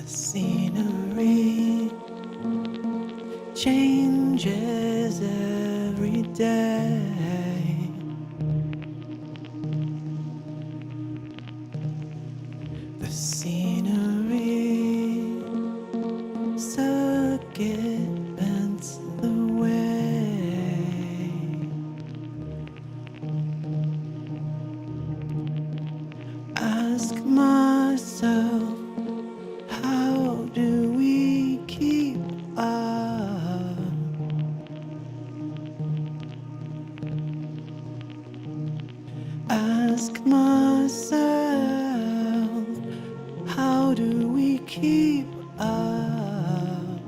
Scenery changes every day. The scenery circumvents the way. Ask myself, how do we keep up? Ask myself, how do we keep up?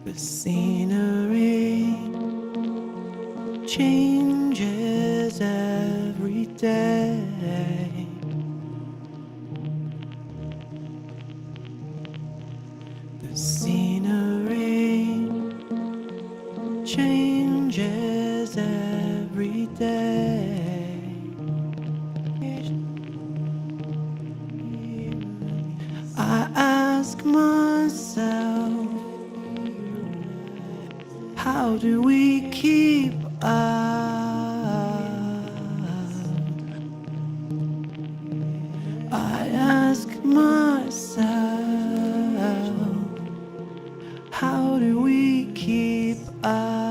The scenery changes every day. The scenery changes every day. I ask myself, how do we keep up? I ask myself, how do we keep up?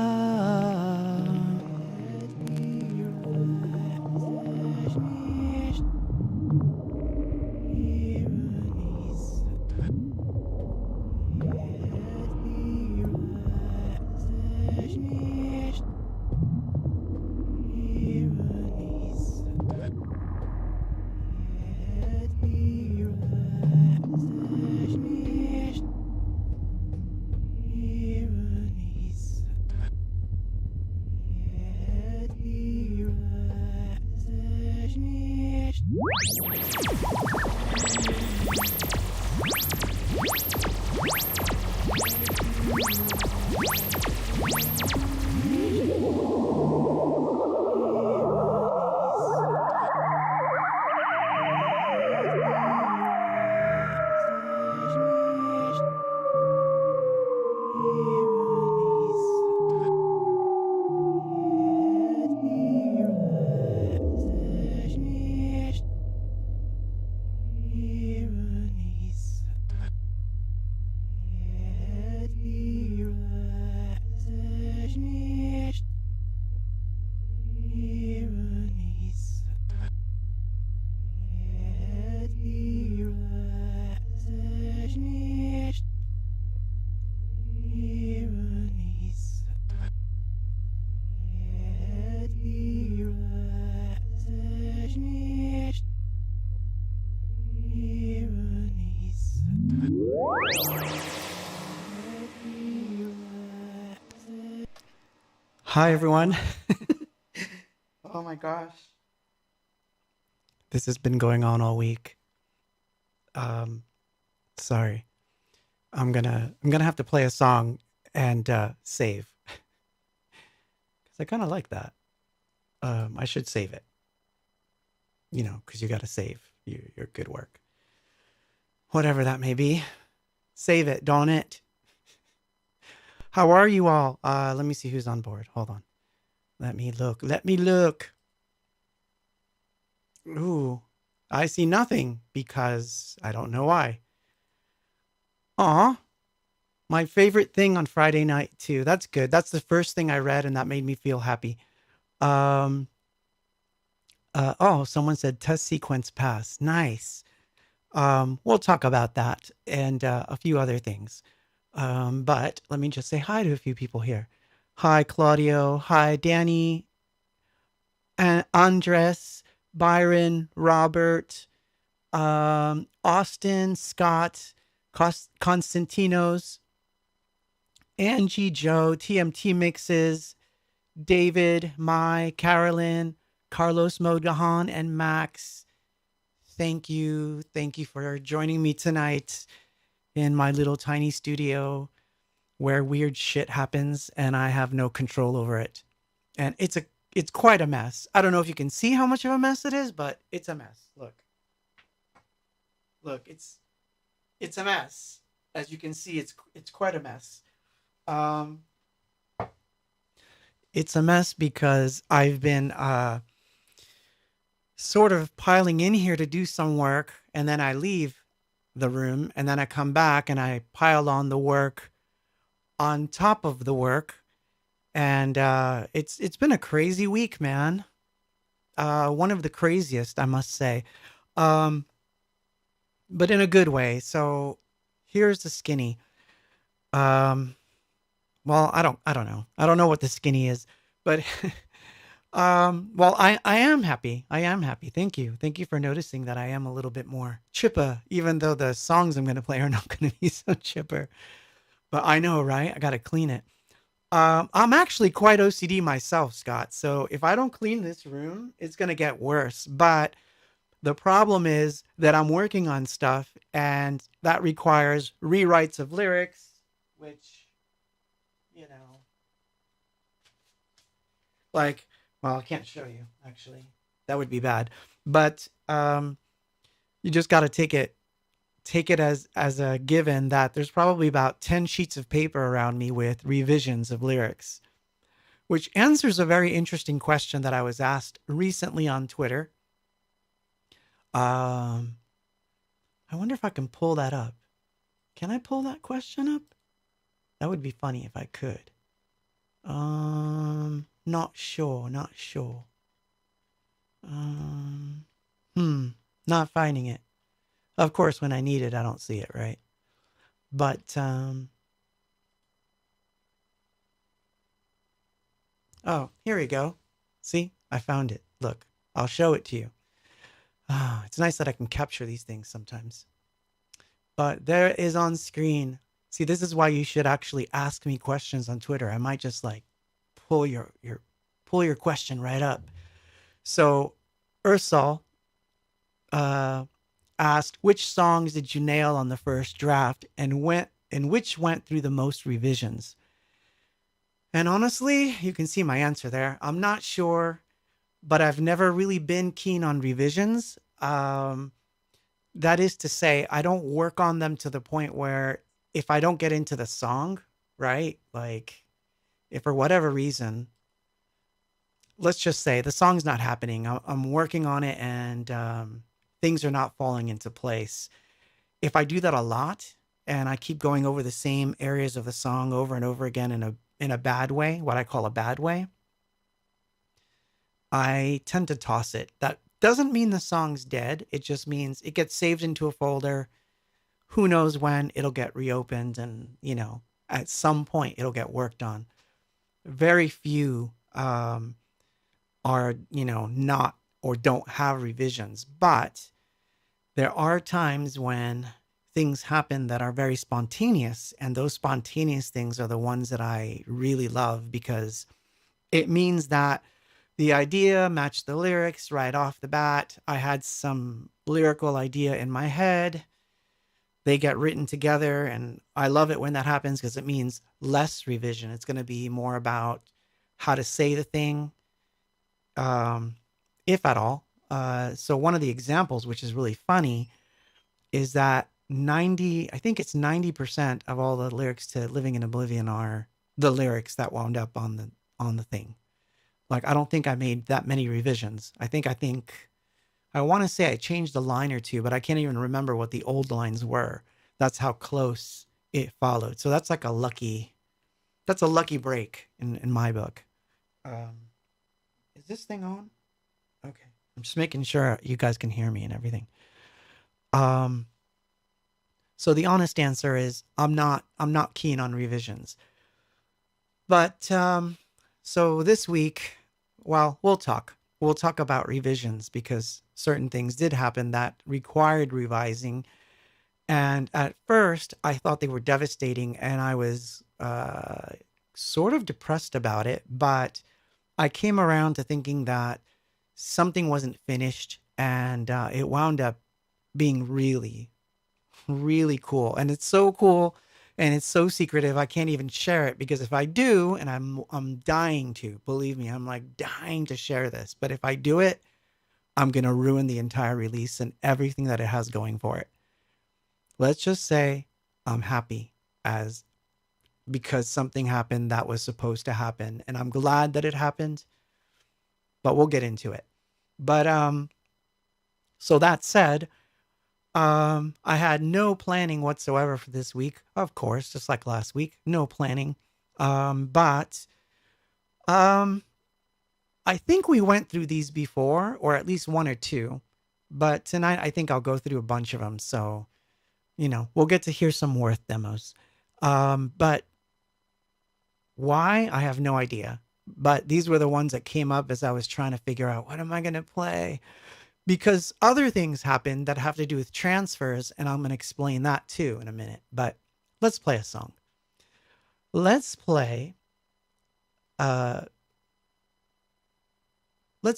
Hi, everyone. Oh my gosh. This has been going on all week. Sorry. I'm gonna have to play a song and save. Because I kind of like that. I should save it. because you got to save your good work, whatever that may be. Save it, don't it? How are you all? Let me see who's on board. Hold on. Let me look. Let me look. Ooh, I see nothing because I don't know why. Aw, my favorite thing on Friday night too. That's good. That's the first thing I read, and that made me feel happy. Um, oh, someone said test sequence pass. Nice. We'll talk about that and a few other things. But let me just say hi to a few people here. Hi, Claudio. Hi, Danny, and Andres, Byron, Robert, Austin, Scott, Constantinos, Angie, Joe, TMT Mixes, David, Mai, Carolyn, Carlos Mogahan, and Max. Thank you. Thank you for joining me tonight in my little tiny studio where weird shit happens and I have no control over it. And it's quite a mess. I don't know if you can see how much of a mess it is, but it's a mess. Look. Look, it's a mess. As you can see, it's quite a mess. Um it's a mess because I've been sort of piling in here to do some work, and then I leave the room, and then I come back and I pile on the work on top of the work, and it's been a crazy week, man. One of the craziest, I must say, um, but in a good way. So here's the skinny. Um, well, I don't know. I don't know what the skinny is, but well, I am happy. I am happy. Thank you. Thank you for noticing that I am a little bit more chipper, even though the songs I'm going to play are not going to be so chipper. But I know, right? I got to clean it. I'm actually quite OCD myself, Scott. So if I don't clean this room, it's going to get worse. But the problem is that I'm working on stuff and that requires rewrites of lyrics, which, you know, like, well, I can't show you actually. That would be bad. But you just got to take it as a given that there's probably about 10 sheets of paper around me with revisions of lyrics, which answers a very interesting question that I was asked recently on Twitter. Um, I wonder if I can pull that up. Can I pull that question up? That would be funny if I could. Not sure, not sure. Um, not finding it. Of course, when I need it, I don't see it, right? But, oh, here we go. See, I found it. Look, I'll show it to you. Ah, it's nice that I can capture these things sometimes. But there it is on screen. See, this is why you should actually ask me questions on Twitter. I might just like pull your question right up. So Ursal uh, asked, which songs did you nail on the first draft and which went through the most revisions? And honestly, you can see my answer there. I'm not sure, but I've never really been keen on revisions. That is to say, I don't work on them to the point where if I don't get into the song, right? Like if for whatever reason, let's just say the song's not happening, I'm working on it and things are not falling into place. If I do that a lot and I keep going over the same areas of the song over and over again in a bad way, what I call a bad way, I tend to toss it. That doesn't mean the song's dead. It just means it gets saved into a folder. Who knows when it'll get reopened and, at some point it'll get worked on. Very few are, not or don't have revisions, but there are times when things happen that are very spontaneous, and those spontaneous things are the ones that I really love because it means that the idea matched the lyrics right off the bat. I had some lyrical idea in my head. They get written together, and I love it when that happens because it means less revision. It's going to be more about how to say the thing, if at all. So one of the examples, which is really funny, is that I think it's 90% of all the lyrics to Living in Oblivion are the lyrics that wound up on the thing. Like, I don't think I made that many revisions. I want to say I changed a line or two, but I can't even remember what the old lines were. That's how close it followed. So that's a lucky break in my book. Is this thing on? Okay. I'm just making sure you guys can hear me and everything. So the honest answer is I'm not keen on revisions. But so this week, well, we'll talk about revisions because certain things did happen that required revising. And at first I thought they were devastating and I was sort of depressed about it, but I came around to thinking that something wasn't finished and it wound up being really, really cool. And it's so cool and it's so secretive. I can't even share it because if I do, and I'm dying to, believe me, I'm like dying to share this. But if I do it, I'm going to ruin the entire release and everything that it has going for it. Let's just say I'm happy because something happened that was supposed to happen. And I'm glad that it happened, but we'll get into it. But, so that said, I had no planning whatsoever for this week. Of course, just like last week, no planning. But I think we went through these before, or at least one or two, but tonight I think I'll go through a bunch of them. So, we'll get to hear some Worth demos. But why? I have no idea. But these were the ones that came up as I was trying to figure out, what am I going to play? Because other things happen that have to do with transfers, and I'm going to explain that too in a minute. But let's play a song. Let's play, let's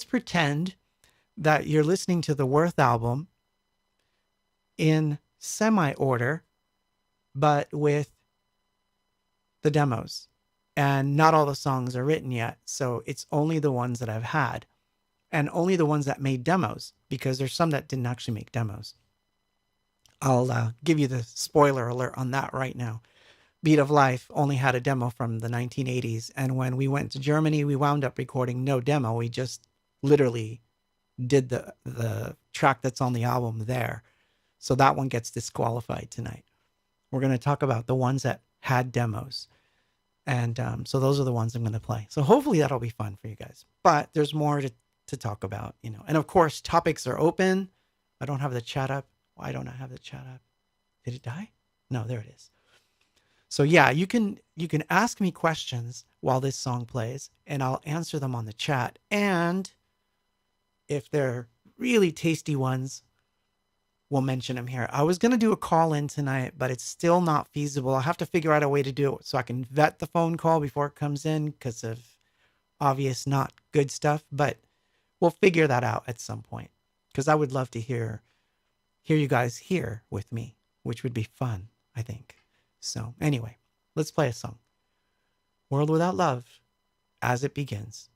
pretend that you're listening to the Worth album in semi-order, but with the demos. And not all the songs are written yet, so it's only the ones that I've had. And only the ones that made demos, because there's some that didn't actually make demos. I'll give you the spoiler alert on that right now. Beat of Life only had a demo from the 1980s, and when we went to Germany, we wound up recording no demo. We just literally did the track that's on the album there. So that one gets disqualified tonight. We're going to talk about the ones that had demos. And so those are the ones I'm going to play. So hopefully that'll be fun for you guys. But there's more to talk about, and of course topics are open. I don't have the chat up. Why don't I have the chat up? Did it die? No, there it is. So yeah, you can ask me questions while this song plays and I'll answer them on the chat. And if they're really tasty ones, we'll mention them here. I was going to do a call in tonight, but it's still not feasible. I'll have to figure out a way to do it so I can vet the phone call before it comes in because of obvious not good stuff, but we'll figure that out at some point because I would love to hear you guys here with me, which would be fun, I think. So anyway, let's play a song. World Without Love, as it begins.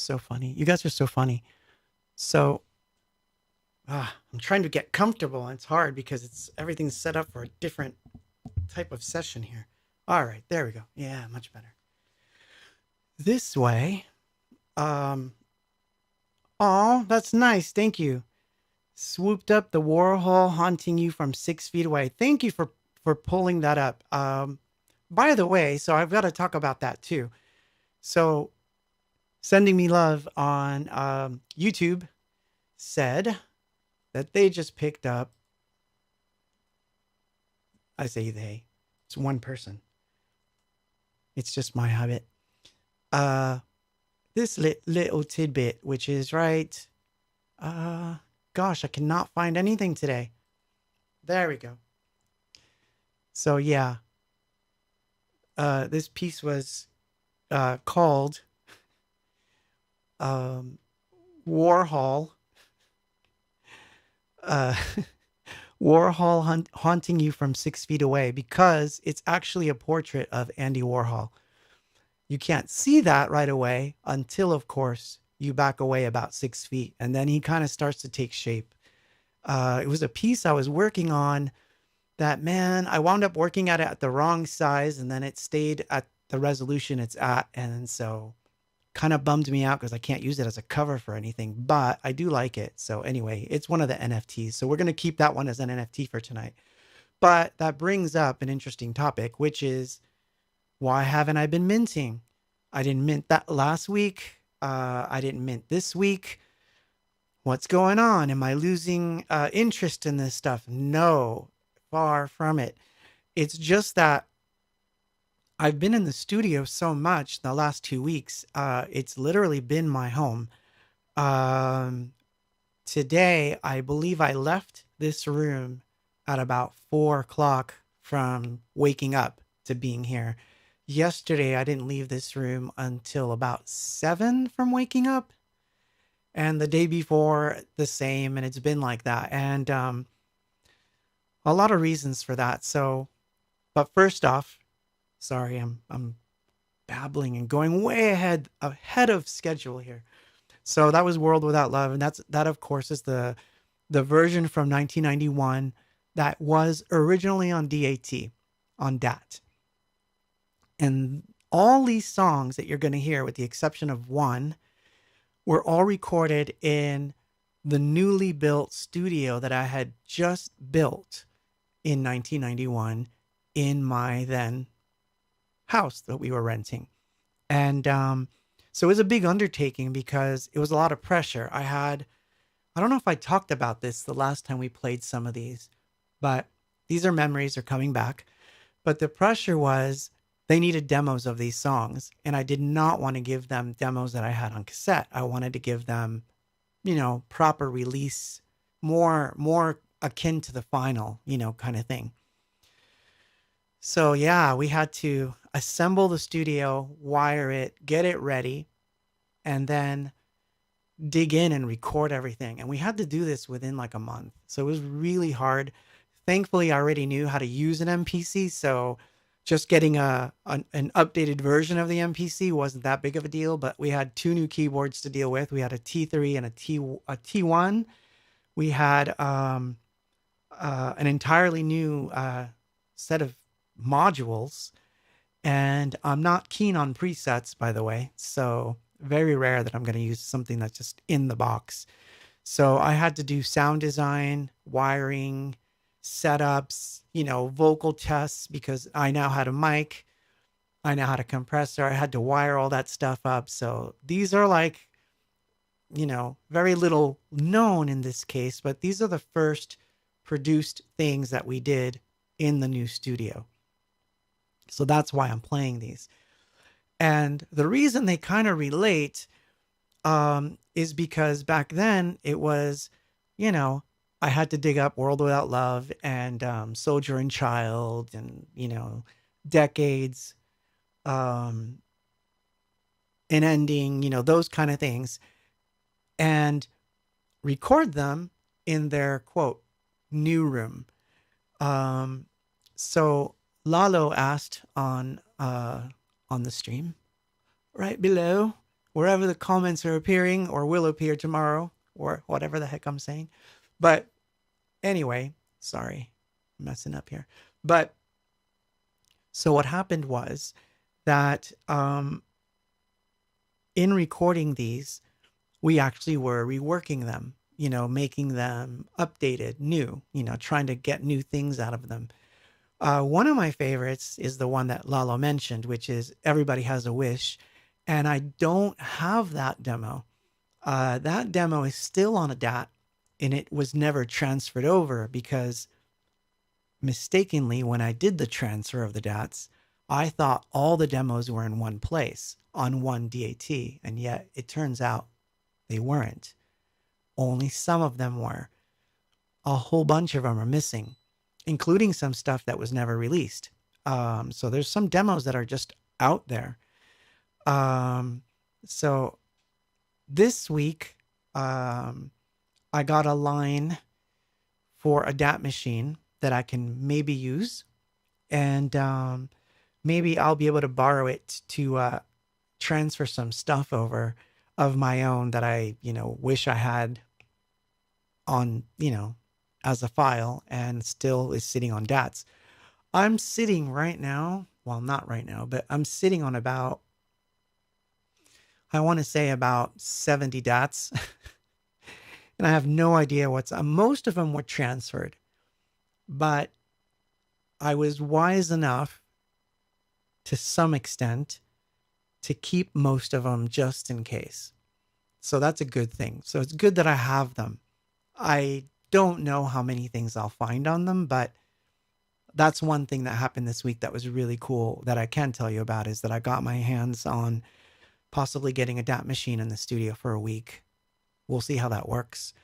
so funny. You guys are so funny. So I'm trying to get comfortable, and it's hard because everything's set up for a different type of session here. All right, there we go. Yeah, much better. This way. Um, oh, that's nice. Thank you. Swooped up the Warhol haunting you from 6 feet away. Thank you for pulling that up. By the way, so I've got to talk about that too. So, Sending Me Love on YouTube said that they just picked up. I say they. It's one person. It's just my habit. This little tidbit, which is right. Gosh, I cannot find anything today. There we go. So yeah, this piece was called Warhol. Uh, Warhol haunting you from 6 feet away, because it's actually a portrait of Andy Warhol. You can't see that right away until, of course, you back away about 6 feet, and then he kind of starts to take shape. It was a piece I was working on that, man, I wound up working at it at the wrong size, and then it stayed at the resolution it's at, and so kind of bummed me out because I can't use it as a cover for anything, but I do like it. So anyway, it's one of the NFTs. So we're going to keep that one as an NFT for tonight. But that brings up an interesting topic, which is, why haven't I been minting? I didn't mint that last week. I didn't mint this week. What's going on? Am I losing interest in this stuff? No, far from it. It's just that I've been in the studio so much the last 2 weeks. It's literally been my home. Um, Today, I believe I left this room at about 4 o'clock from waking up to being here. Yesterday, I didn't leave this room until about 7 from waking up. And the day before, the same. And it's been like that. And a lot of reasons for that. So, but first off, sorry, I'm babbling and going way ahead of schedule here. So that was World Without Love, and that of course is the version from 1991 that was originally on DAT. And all these songs that you're going to hear, with the exception of one, were all recorded in the newly built studio that I had just built in 1991 in my then house that we were renting. And so it was a big undertaking because it was a lot of pressure. I don't know if I talked about this the last time we played some of these, but these are memories are coming back. But the pressure was, they needed demos of these songs, and I did not want to give them demos that I had on cassette. I wanted to give them, proper release, more akin to the final, kind of thing. So yeah, we had to assemble the studio, wire it, get it ready, and then dig in and record everything. And we had to do this within like a month. So it was really hard. Thankfully, I already knew how to use an MPC, so just getting an updated version of the MPC wasn't that big of a deal. But we had two new keyboards to deal with. We had a T3 and a T1. We had an entirely new set of modules, and I'm not keen on presets, by the way, so very rare that I'm going to use something that's just in the box. So I had to do sound design, wiring, setups, vocal tests, because I now had a mic, I now had a compressor, I had to wire all that stuff up. So these are like, very little known in this case, but these are the first produced things that we did in the new studio. So that's why I'm playing these. And the reason they kind of relate is because back then it was, I had to dig up World Without Love and Soldier and Child and, Decades, an ending, those kind of things, and record them in their, quote, new room. So Lalo asked on the stream right below, wherever the comments are appearing or will appear tomorrow or whatever the heck I'm saying. But anyway, sorry, I'm messing up here. But so what happened was that in recording these, we actually were reworking them, making them updated, new, trying to get new things out of them. One of my favorites is the one that Lalo mentioned, which is Everybody Has a Wish. And I don't have that demo. That demo is still on a DAT, and it was never transferred over because mistakenly, when I did the transfer of the DATs, I thought all the demos were in one place on one DAT, and yet it turns out they weren't. Only some of them were. A whole bunch of them are missing, including some stuff that was never released. So there's some demos that are just out there. So this week, I got a line for a DAT machine that I can maybe use, and maybe I'll be able to borrow it to transfer some stuff over of my own that I, wish I had on, as a file and still is sitting on DATs. I'm sitting right now, well, not right now, but I'm sitting on about, I want to say about 70 DATs. And I have no idea most of them were transferred, but I was wise enough to some extent to keep most of them just in case. So that's a good thing. So it's good that I have them. I don't know how many things I'll find on them, but that's one thing that happened this week that was really cool that I can tell you about, is that I got my hands on possibly getting a DAT machine in the studio for a week. We'll see how that works.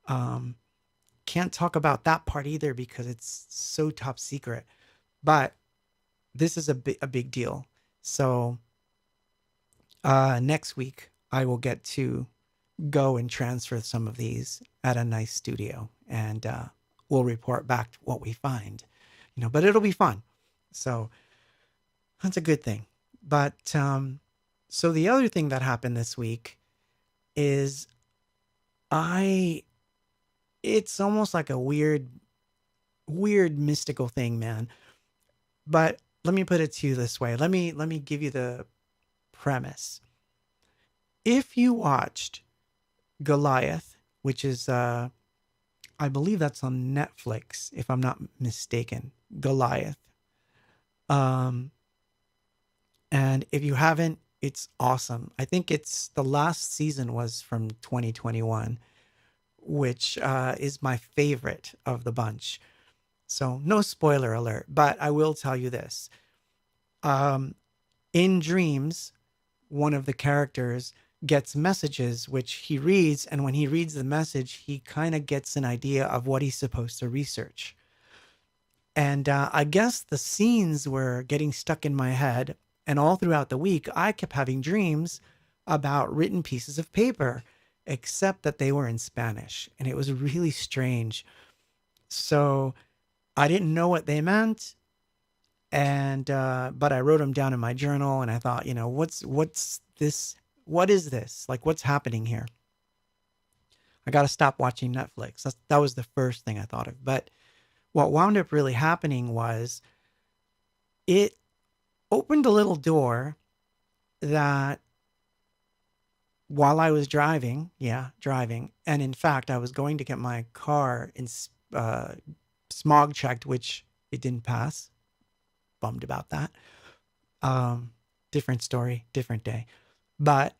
Can't talk about that part either because it's so top secret, but this is a big deal. So next week I will get to go and transfer some of these at a nice studio, and we'll report back what we find, but it'll be fun. So that's a good thing. But so the other thing that happened this week is it's almost like a weird mystical thing, man. But let me put it to you this way. Let me give you the premise. If you watched Goliath, which is I believe that's on Netflix, if I'm not mistaken, Goliath. And if you haven't, it's awesome. I think it's the last season was from 2021, which is my favorite of the bunch. So no spoiler alert, but I will tell you this. In dreams, one of the characters gets messages which he reads, and when he reads the message, he kind of gets an idea of what he's supposed to research. And I guess the scenes were getting stuck in my head, and all throughout the week, I kept having dreams about written pieces of paper, except that they were in Spanish, and it was really strange. So I didn't know what they meant, and but I wrote them down in my journal, and I thought, what's this? What is this? Like, what's happening here? I got to stop watching Netflix. That was the first thing I thought of. But what wound up really happening was it opened a little door that while I was driving, and in fact, I was going to get my car in smog checked, which it didn't pass. Bummed about that. Different story, different day. But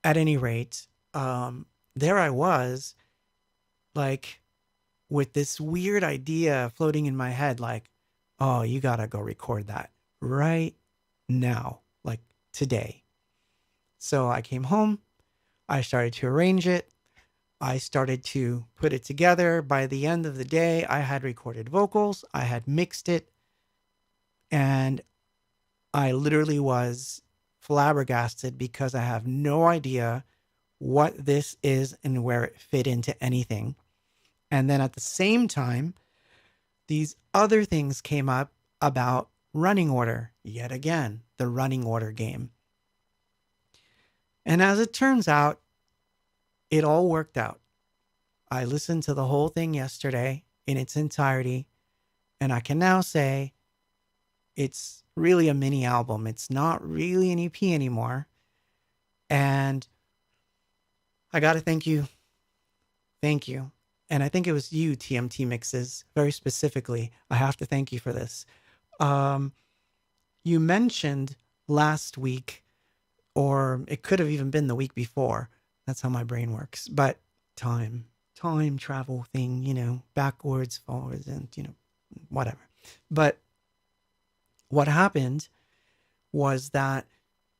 at any rate, there I was, like, with this weird idea floating in my head, like, oh, you gotta go record that right now, like today. So I came home, I started to arrange it, I started to put it together. By the end of the day, I had recorded vocals, I had mixed it, and I literally was flabbergasted because I have no idea what this is and where it fit into anything. And then at the same time, these other things came up about running order. Yet again, the running order game. And as it turns out, it all worked out. I listened to the whole thing yesterday in its entirety, and I can now say it's really a mini album. It's not really an EP anymore. And I got to thank you. Thank you. And I think it was you, TMT Mixes, very specifically. I have to thank you for this. You mentioned last week, or it could have even been the week before. That's how my brain works. But time travel thing, backwards, forwards, and, whatever. But what happened was that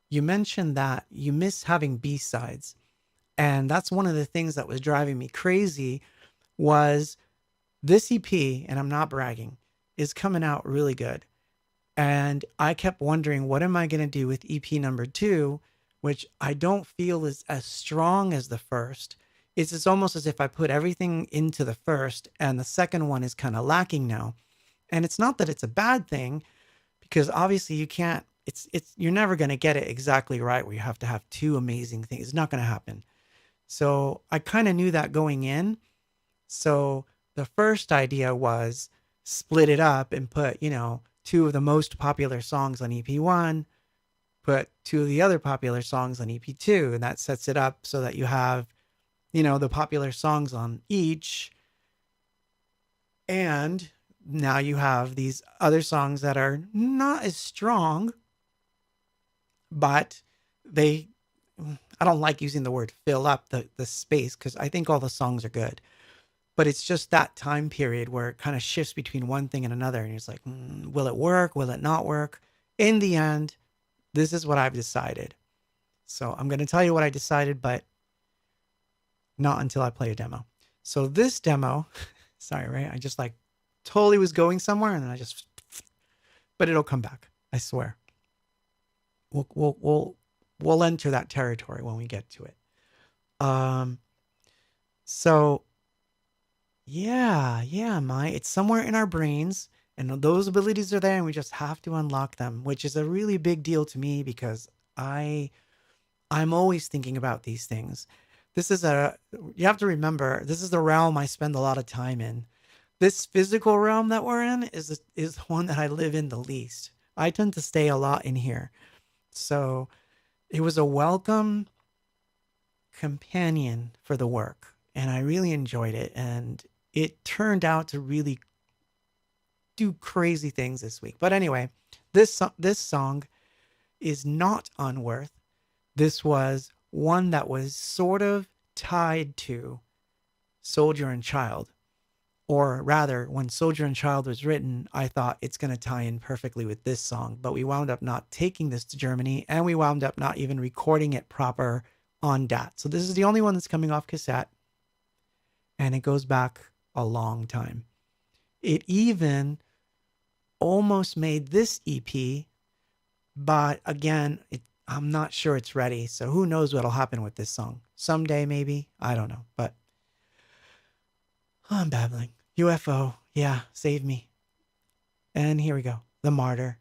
you mentioned that you miss having B-sides. And that's one of the things that was driving me crazy was this EP, and I'm not bragging, is coming out really good. And I kept wondering, what am I going to do with EP number 2, which I don't feel is as strong as the first. It's almost as if I put everything into the first and the second one is kind of lacking now. And it's not that it's a bad thing, because obviously you can't, you're never going to get it exactly right where you have to have 2 amazing things. It's not going to happen. So I kind of knew that going in. So the first idea was split it up and put, 2 of the most popular songs on EP1, put 2 of the other popular songs on EP2, and that sets it up so that you have, the popular songs on each. And now you have these other songs that are not as strong, but I don't like using the word fill up the space, because I think all the songs are good. But it's just that time period where it kind of shifts between one thing and another. And it's like, will it work? Will it not work? In the end, this is what I've decided. So I'm going to tell you what I decided, but not until I play a demo. So this demo, sorry, right? I just totally was going somewhere and then but it'll come back. I swear. We'll enter that territory when we get to it. So yeah, it's somewhere in our brains, and those abilities are there, and we just have to unlock them, which is a really big deal to me, because I'm always thinking about these things. You have to remember, this is the realm I spend a lot of time in. This physical realm that we're in is one that I live in the least. I tend to stay a lot in here. So it was a welcome companion for the work, and I really enjoyed it. And it turned out to really do crazy things this week. But anyway, this song is not Unworth. This was one that was sort of tied to Soldier and Child. Or rather, when Soldier and Child was written, I thought it's going to tie in perfectly with this song. But we wound up not taking this to Germany, and we wound up not even recording it proper on DAT. So this is the only one that's coming off cassette. And it goes back a long time. It even almost made this EP, but again, I'm not sure it's ready. So who knows what'll happen with this song. Someday, maybe. I don't know. But I'm babbling. UFO. Yeah, save me. And here we go. The Martyr.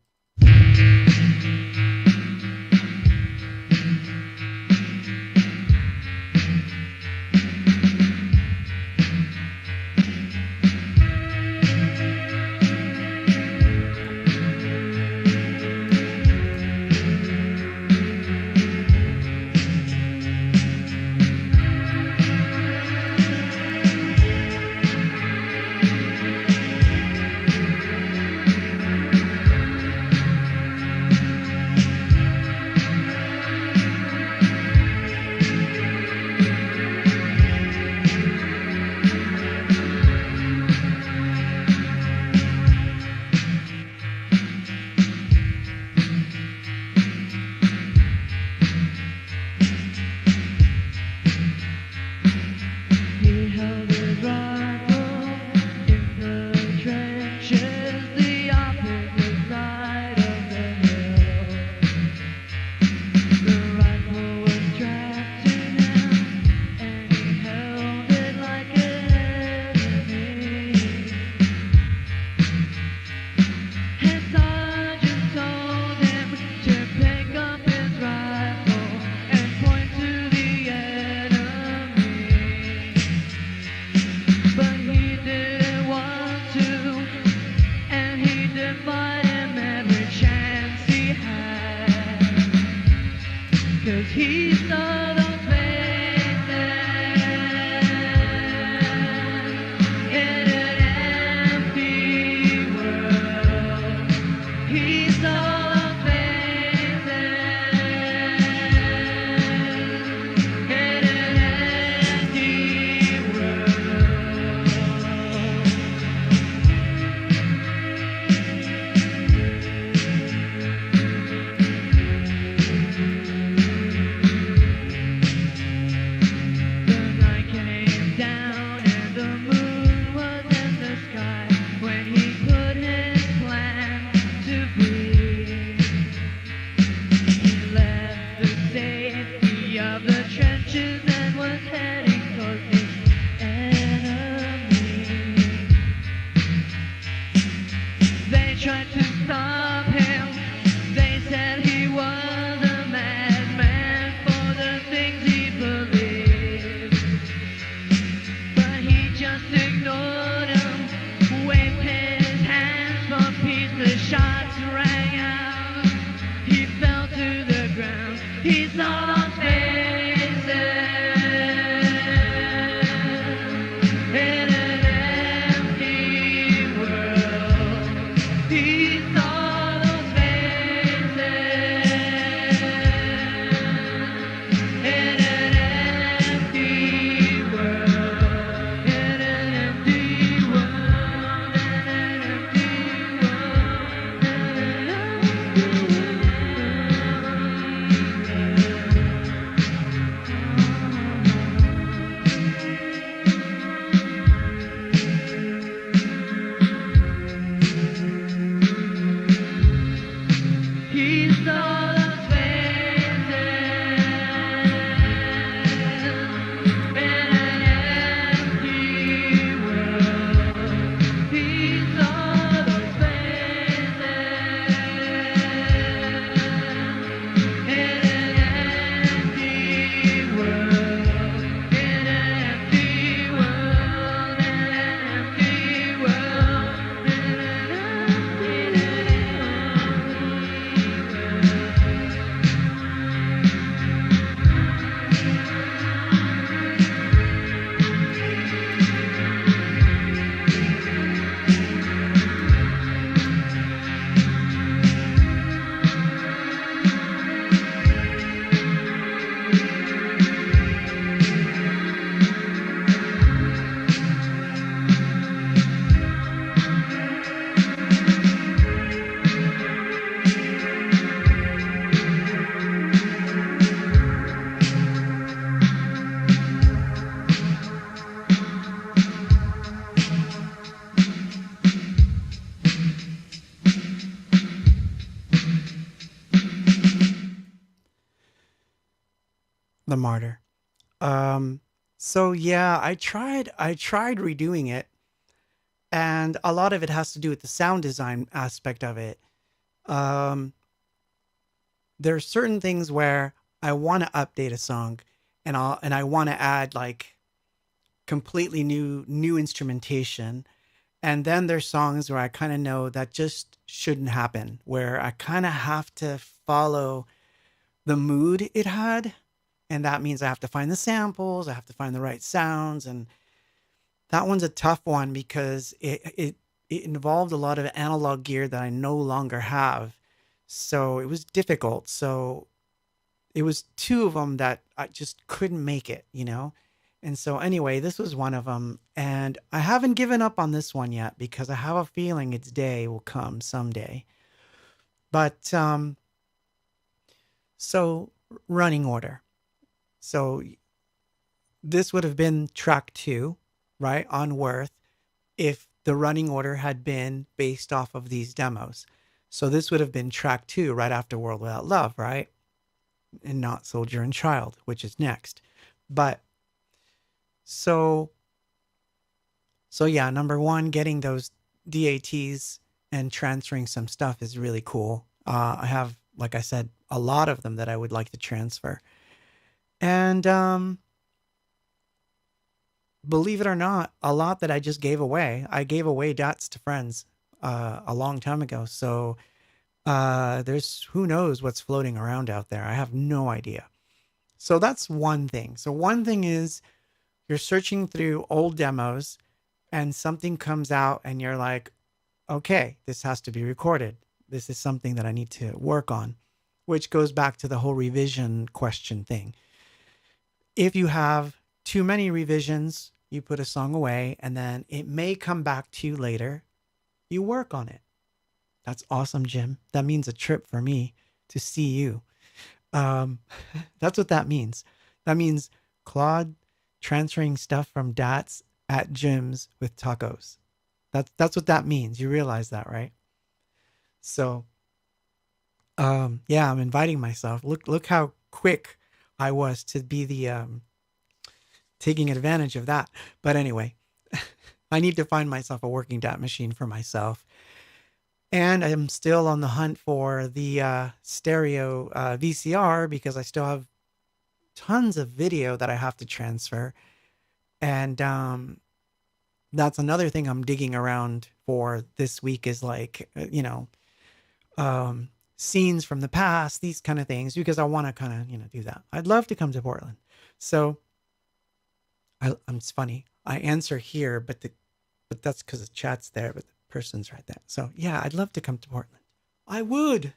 The Martyr. Um, so yeah, I tried redoing it, and a lot of it has to do with the sound design aspect of it. Um, there's certain things where I want to update a song, and I want to add like completely new instrumentation. And then there's songs where I kind of know that just shouldn't happen, where I kind of have to follow the mood it had. And that means I have to find the samples, I have to find the right sounds. And that one's a tough one because it involved a lot of analog gear that I no longer have. So it was difficult. So it was two of them that I just couldn't make it, you know? And so anyway, this was one of them. And I haven't given up on this one yet because I have a feeling its day will come someday. But so running order. So this would have been track two, right, on Worth, if the running order had been based off of these demos. So this would have been track two right after World Without Love, right? And not Soldier and Child, which is next. But so so yeah, number one, getting those DATs and transferring some stuff is really cool. I have, like I said, a lot of them that I would like to transfer. And believe it or not, a lot that I just gave away. I gave away DATs to friends a long time ago. So there's who knows what's floating around out there. I have no idea. So that's one thing. So one thing is you're searching through old demos and something comes out and you're like, okay, this has to be recorded. This is something that I need to work on, which goes back to the whole revision question thing. If you have too many revisions, you put a song away and then it may come back to you later. You work on it. That's awesome, Jim. That means a trip for me to see you. Um, that's what that means. That means Claude transferring stuff from DATs at gyms with tacos. That's what that means. You realize that, right? So, yeah, I'm inviting myself. Look how quick I was to be the taking advantage of that. But anyway, I need to find myself a working DAT machine for myself. And I'm still on the hunt for the stereo VCR because I still have tons of video that I have to transfer. And that's another thing I'm digging around for this week is like, scenes from the past, these kind of things, because I want to kind of, do that. I'd love to come to Portland. So it's funny. I answer here, but that's because the chat's there, but the person's right there. So yeah, I'd love to come to Portland. I would.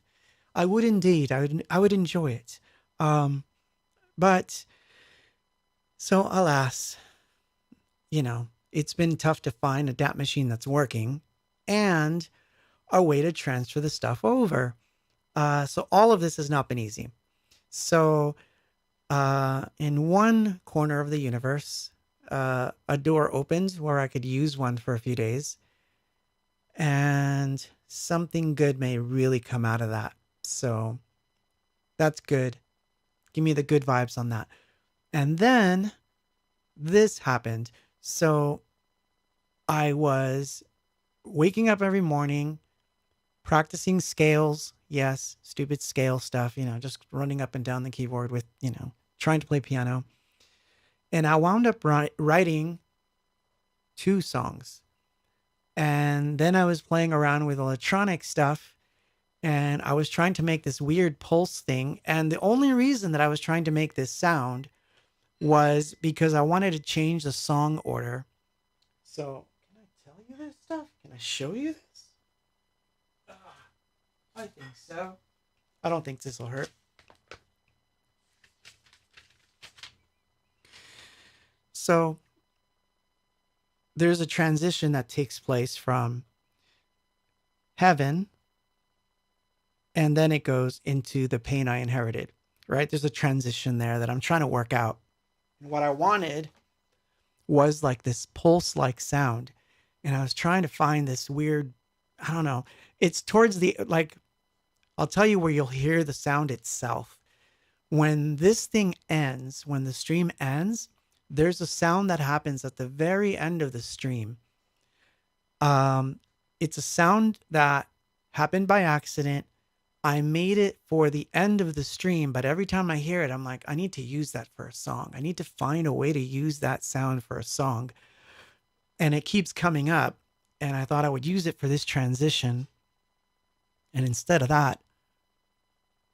I would indeed. I would enjoy it. But so alas, it's been tough to find a DAT machine that's working and a way to transfer the stuff over. So all of this has not been easy. So in one corner of the universe, a door opened where I could use one for a few days, and something good may really come out of that. So that's good. Give me the good vibes on that. And then this happened. So I was waking up every morning, practicing scales. Yes, stupid scale stuff, just running up and down the keyboard with, trying to play piano. And I wound up writing two songs. And then I was playing around with electronic stuff and I was trying to make this weird pulse thing. And the only reason that I was trying to make this sound was because I wanted to change the song order. So, can I tell you this stuff? Can I show you this? I think so. I don't think this will hurt. So, there's a transition that takes place from heaven and then it goes into the pain I inherited, right? There's a transition there that I'm trying to work out. And what I wanted was like this pulse like sound. And I was trying to find this weird, I don't know. It's towards the, like, I'll tell you where you'll hear the sound itself. When this thing ends, when the stream ends, there's a sound that happens at the very end of the stream. It's a sound that happened by accident. I made it for the end of the stream, but every time I hear it, I'm like, I need to use that for a song. I need to find a way to use that sound for a song. And it keeps coming up. And I thought I would use it for this transition. And instead of that,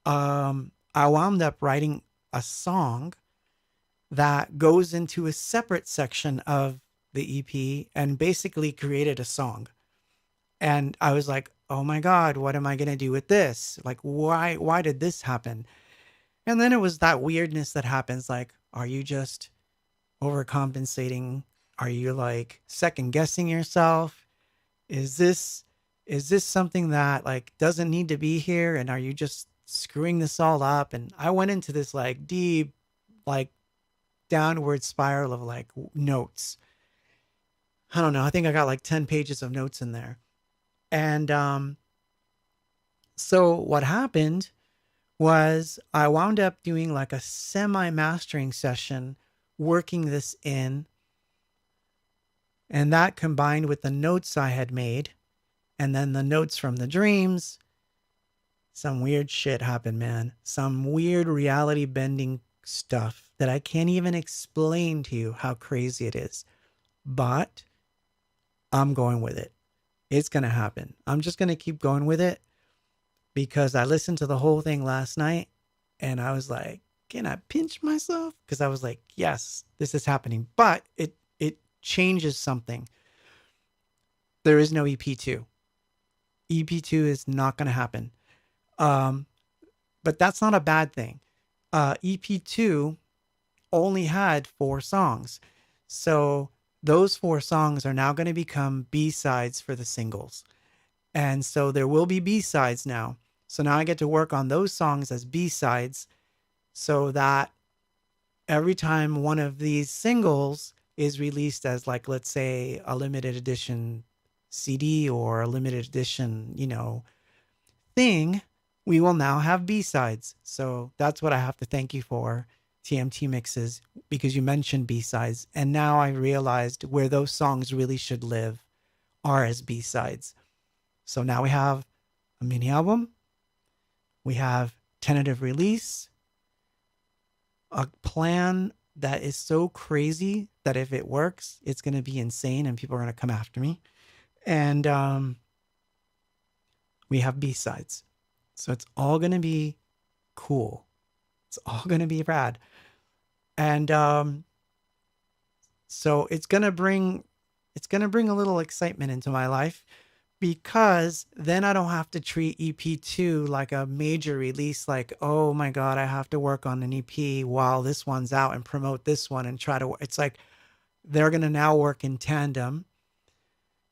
I wound up writing a song that goes into a separate section of the EP and basically created a song. And I was like, oh my God, what am I going to do with this? Like, why did this happen? And then it was that weirdness that happens. Like, are you just overcompensating? Are you like second guessing yourself? Is this something that like doesn't need to be here? And are you just screwing this all up? And I went into this like deep, like downward spiral of like notes. I don't know. I think I got like 10 pages of notes in there. And so what happened was I wound up doing like a semi-mastering session, working this in. And that combined with the notes I had made, and then the notes from the dreams, some weird shit happened, man. Some weird reality bending stuff that I can't even explain to you how crazy it is. But I'm going with it. It's going to happen. I'm just going to keep going with it because I listened to the whole thing last night and I was like, can I pinch myself? Because I was like, yes, this is happening. But it changes something. There is no EP2. EP2 is not going to happen. But that's not a bad thing. EP2 only had 4 songs. So those 4 songs are now going to become B-sides for the singles. And so there will be B-sides now. So now I get to work on those songs as B-sides so that every time one of these singles is released as like, let's say a limited edition CD or a limited edition, thing, we will now have B-sides. So that's what I have to thank you for, TMT Mixes, because you mentioned B-sides. And now I realized where those songs really should live are as B-sides. So now we have a mini album. We have tentative release, a plan that is so crazy that if it works, it's going to be insane and people are going to come after me. And we have B-sides. So it's all going to be cool. It's all going to be rad. And so it's going to bring a little excitement into my life because then I don't have to treat EP2 like a major release, like, oh my God, I have to work on an EP while this one's out and promote this one and try to, it's like they're going to now work in tandem.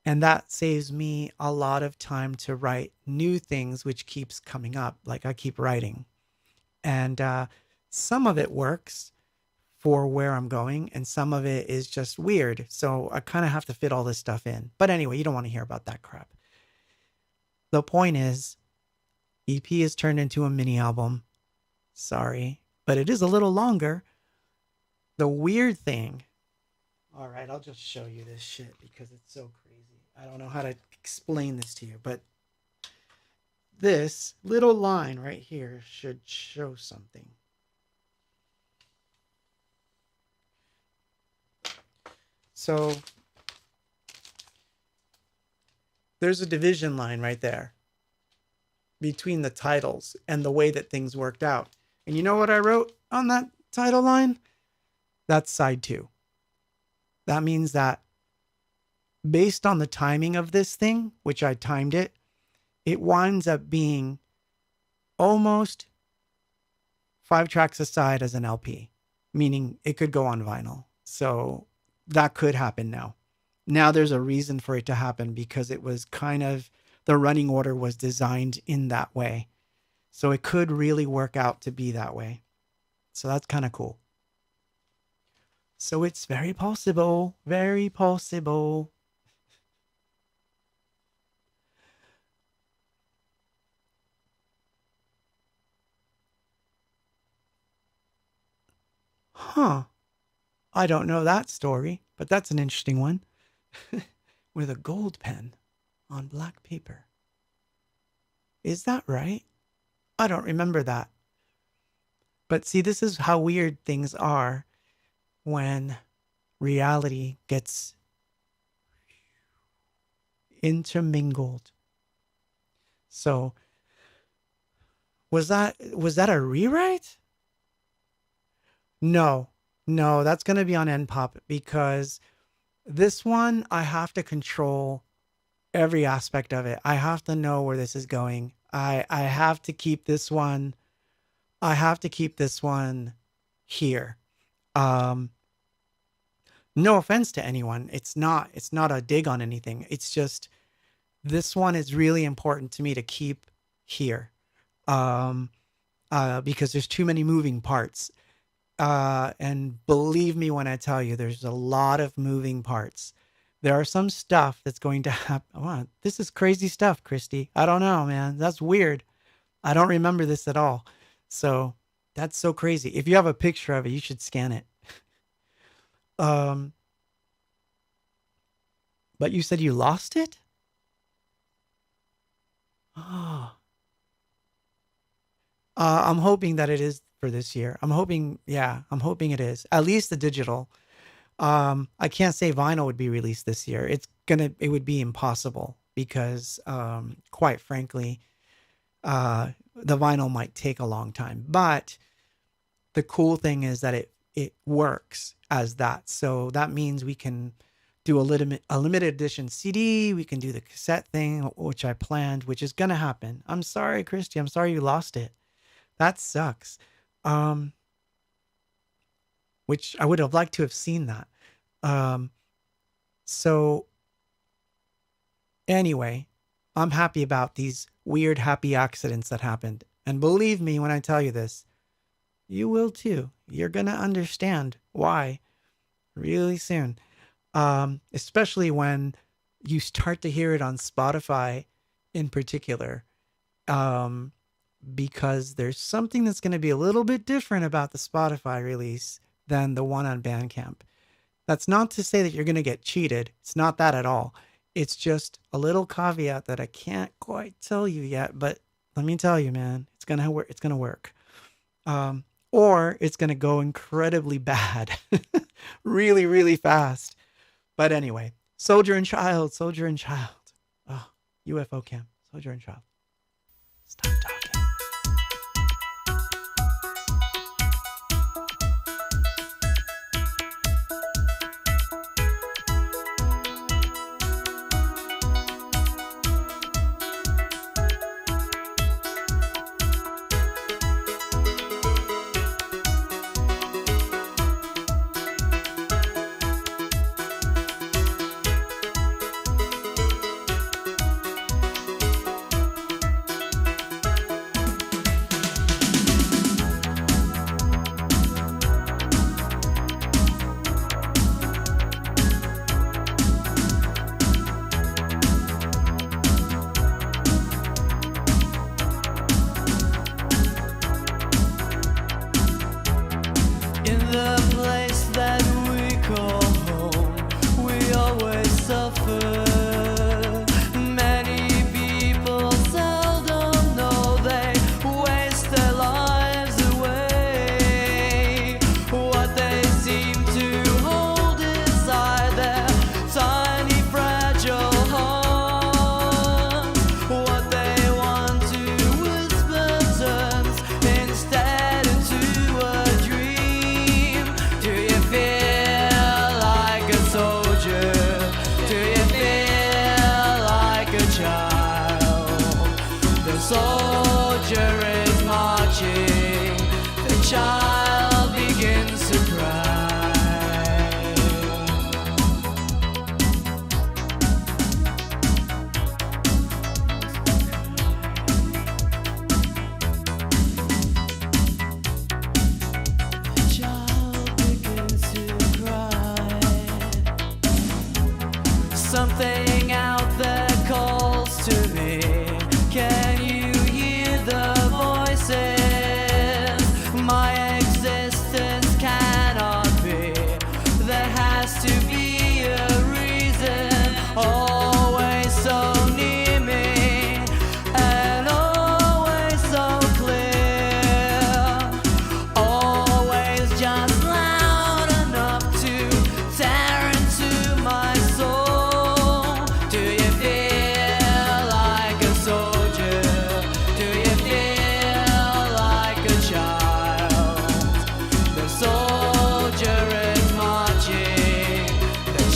And that saves me a lot of time to write new things, which keeps coming up. Like I keep writing. And some of it works for where I'm going, and some of it is just weird. So I kind of have to fit all this stuff in. But anyway, you don't want to hear about that crap. The point is, EP is turned into a mini album. Sorry, but it is a little longer. The weird thing. All right, I'll just show you this shit because it's so crazy. I don't know how to explain this to you, but this little line right here should show something. So there's a division line right there between the titles and the way that things worked out. And you know what I wrote on that title line? That's side 2. That means that based on the timing of this thing, which I timed it, it winds up being almost 5 tracks aside as an LP, meaning it could go on vinyl. So that could happen now. Now there's a reason for it to happen because it was kind of, the running order was designed in that way. So it could really work out to be that way. So that's kind of cool. So it's very possible, very possible. Huh. I don't know that story, but that's an interesting one. With a gold pen on black paper. Is that right? I don't remember that. But see, this is how weird things are when reality gets intermingled. So, was that a rewrite? No, that's going to be on endpop because this one I have to control every aspect of it. I have to know where this is going. I have to keep this one. I have to keep this one here. No offense to anyone. It's not a dig on anything. It's just this one is really important to me to keep here. Because there's too many moving parts. And believe me when I tell you, there's a lot of moving parts. There are some stuff that's going to happen. Wow, this is crazy stuff, Christy. I don't know, man. That's weird. I don't remember this at all. So that's so crazy. If you have a picture of it, you should scan it. But you said you lost it? Oh. I'm hoping that it is for this year. I'm hoping it is. At least the digital. I can't say vinyl would be released this year. It would be impossible because, quite frankly, the vinyl might take a long time. But the cool thing is that it works as that. So that means we can do a limited edition CD. We can do the cassette thing, which I planned, which is gonna happen. I'm sorry, Christy. I'm sorry you lost it. That sucks. Which I would have liked to have seen that. So anyway, I'm happy about these weird happy accidents that happened. And believe me when I tell you this, you will too. You're going to understand why really soon. Especially when you start to hear it on Spotify in particular. Because there's something that's going to be a little bit different about the Spotify release than the one on Bandcamp. That's not to say that you're going to get cheated. It's not that at all. It's just a little caveat that I can't quite tell you yet, but let me tell you, man, it's going to work. It's going to work. Or it's going to go incredibly bad, really, really fast. But anyway, Soldier and Child. Oh, UFO Cam, Soldier and Child. Stop talking. Something out there calls to me. Can you hear the voices? My existence cannot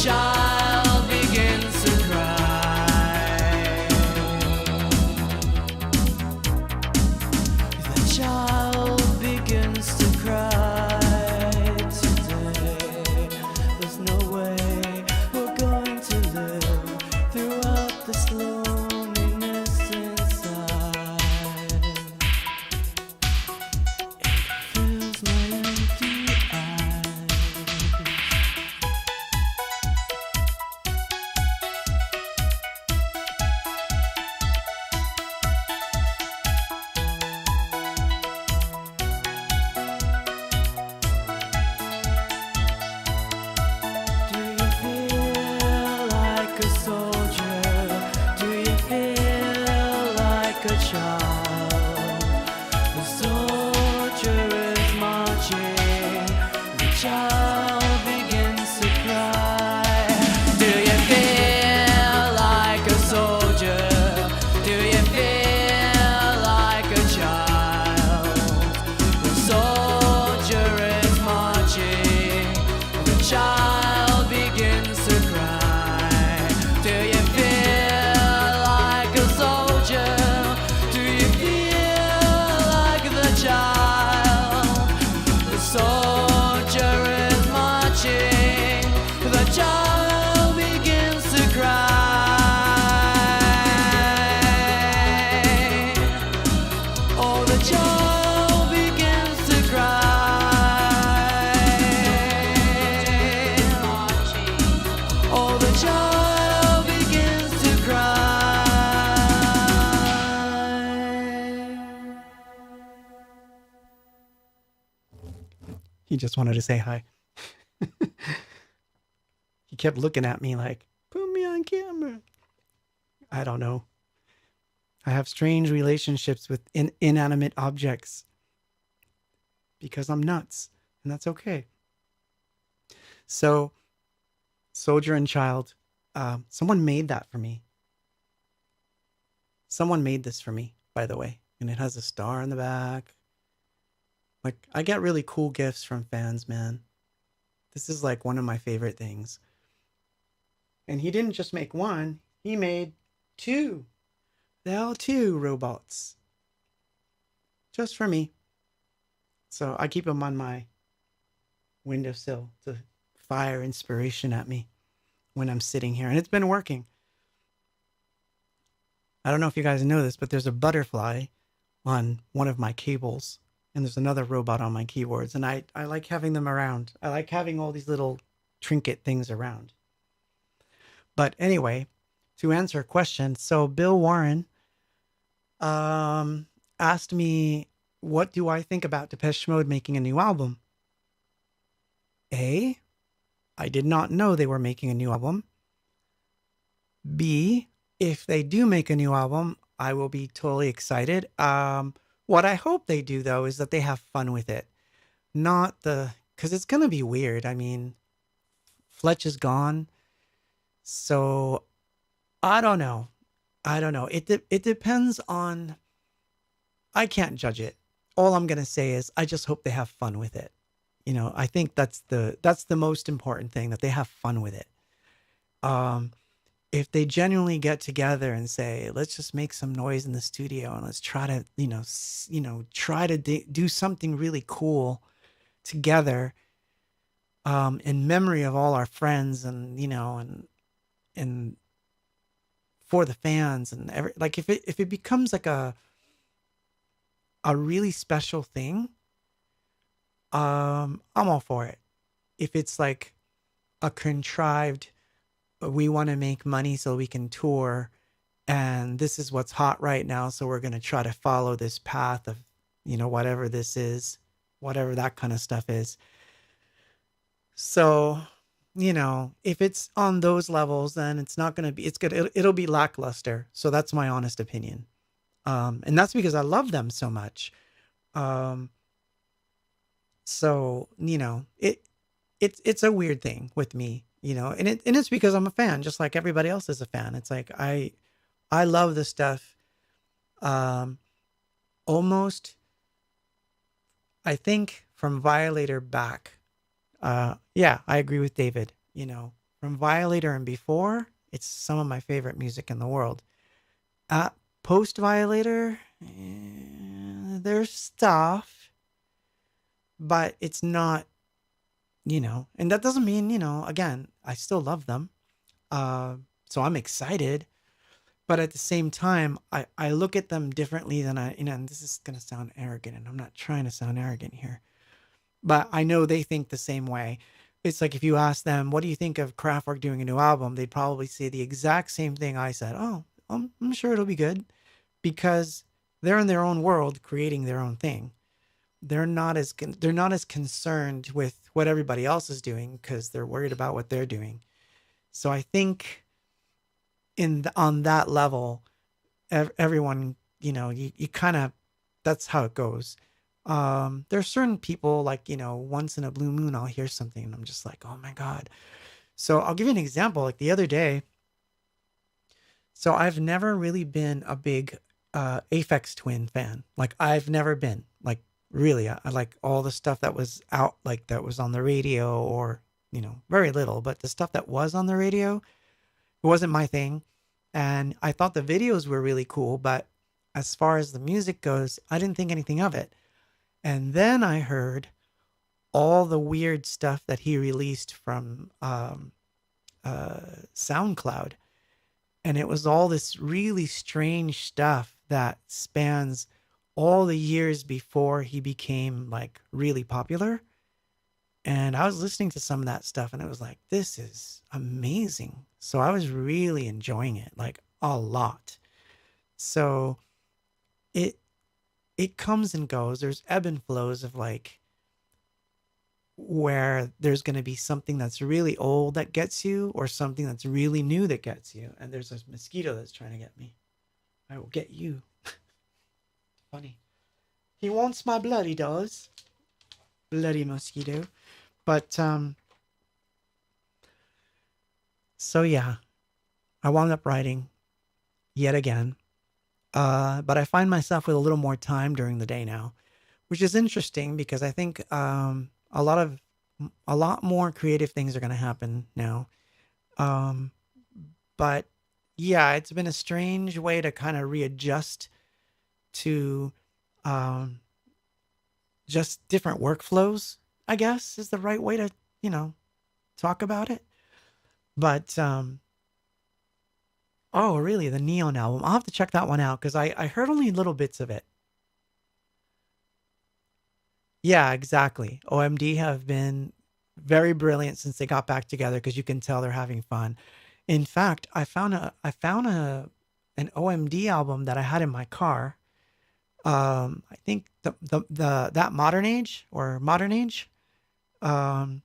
child begins to cry. The child begins to cry today. There's no way we're going to live throughout this loneliness inside. It fills my empty eyes. Do you feel like a soldier? Do you feel like a child? The soldier is marching. The child begins to cry. Do you feel like a soldier? Do you feel like a child? The soldier is marching. The child begins to cry. Do you feel like a soldier? Do you feel like the child? The soldier is marching. The child begins to cry. Oh, the child begins to cry. Oh, the child begins to cry. He just wanted to say hi. He kept looking at me like, put me on camera. I don't know. I have strange relationships with inanimate objects because I'm nuts, and that's okay. So, soldier and child, someone made that for me. Someone made this for me, by the way, and it has a star in the back. Like, I get really cool gifts from fans, man. This is like one of my favorite things. And he didn't just make one, he made two. The L2 robots. Just for me. So I keep them on my windowsill to fire inspiration at me when I'm sitting here. And it's been working. I don't know if you guys know this, but there's a butterfly on one of my cables. And there's another robot on my keyboards. And I like having them around. I like having all these little trinket things around. But anyway, to answer a question, so Bill Warren asked me, what do I think about Depeche Mode making a new album? A, I did not know they were making a new album. B, if they do make a new album, I will be totally excited. What I hope they do, though, is that they have fun with it. Not because it's going to be weird. I mean, Fletch is gone. So, I don't know. It depends on... I can't judge it. All I'm going to say is I just hope they have fun with it. You know, I think that's the most important thing, that they have fun with it. If they genuinely get together and say, let's just make some noise in the studio and let's try to, try to do something really cool together, in memory of all our friends and, and for the fans and if it becomes like a really special thing, I'm all for it. If it's like a contrived, we want to make money so we can tour, and this is what's hot right now, so we're going to try to follow this path of, whatever this is, whatever that kind of stuff is. So, if it's on those levels, then it's not going to be, it'll be lackluster. So that's my honest opinion. And that's because I love them so much. So, it's a weird thing with me, and it's because I'm a fan, just like everybody else is a fan. It's like, I love this stuff. Almost, I think from Violator back. Yeah, I agree with David, from from Violator and before, it's some of my favorite music in the world. Post Violator, there's stuff, but it's not, and that doesn't mean, again, I still love them. So I'm excited, but at the same time, I look at them differently than and this is going to sound arrogant, and I'm not trying to sound arrogant here, but I know they think the same way. It's like if you ask them, what do you think of Kraftwerk doing a new album? They'd probably say the exact same thing I said. Oh, I'm sure it'll be good, because they're in their own world creating their own thing. They're not as concerned with what everybody else is doing because they're worried about what they're doing. So I think on that level, everyone, you kind of, that's how it goes. There's certain people like, once in a blue moon, I'll hear something and I'm just like, oh my God. So I'll give you an example. Like the other day, so I've never really been a big Aphex Twin fan. Like I've never been, like, really. I like all the stuff that was out, like that was on the radio, or, very little, but the stuff that was on the radio, it wasn't my thing. And I thought the videos were really cool, but as far as the music goes, I didn't think anything of it. And then I heard all the weird stuff that he released from Soundcloud. And it was all this really strange stuff that spans all the years before he became like really popular. And I was listening to some of that stuff and it was like, this is amazing. So I was really enjoying it, like a lot. So it comes and goes. There's ebb and flows of like where there's going to be something that's really old that gets you, or something that's really new that gets you. And there's this mosquito that's trying to get me. I will get you. Funny. He wants my blood, he does. Bloody mosquito. But, so yeah, I wound up writing yet again. But I find myself with a little more time during the day now, which is interesting because I think, a lot more creative things are going to happen now. But yeah, it's been a strange way to kind of readjust to, just different workflows, I guess is the right way to, talk about it. But, oh, really? The Neon album. I'll have to check that one out because I heard only little bits of it. Yeah, exactly. OMD have been very brilliant since they got back together because you can tell they're having fun. In fact, I found an OMD album that I had in my car. I think that Modern Age or Modern Age. And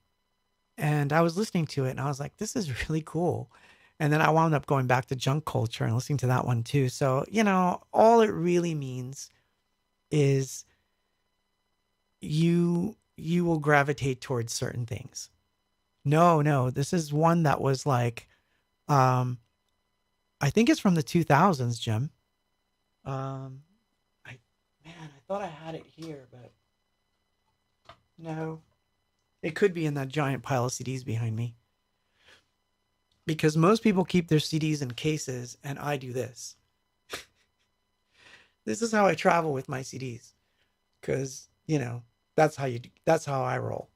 I was listening to it and I was like, this is really cool. And then I wound up going back to Junk Culture and listening to that one too. So, all it really means is you will gravitate towards certain things. No, this is one that was like, I think it's from the 2000s, Jim. I thought I had it here, but no, it could be in that giant pile of CDs behind me. Because most people keep their CDs in cases, and I do this. This is how I travel with my CDs, because that's how I roll.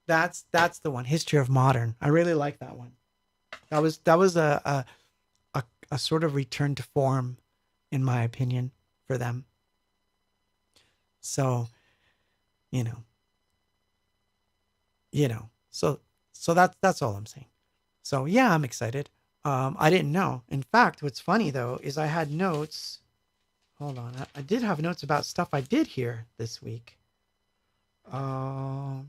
That's the one. History of Modern. I really like that one. That was a sort of return to form, in my opinion, for them. So, so that's all I'm saying. So yeah, I'm excited. I didn't know. In fact, what's funny though is I had notes. Hold on, I did have notes about stuff I did here this week. I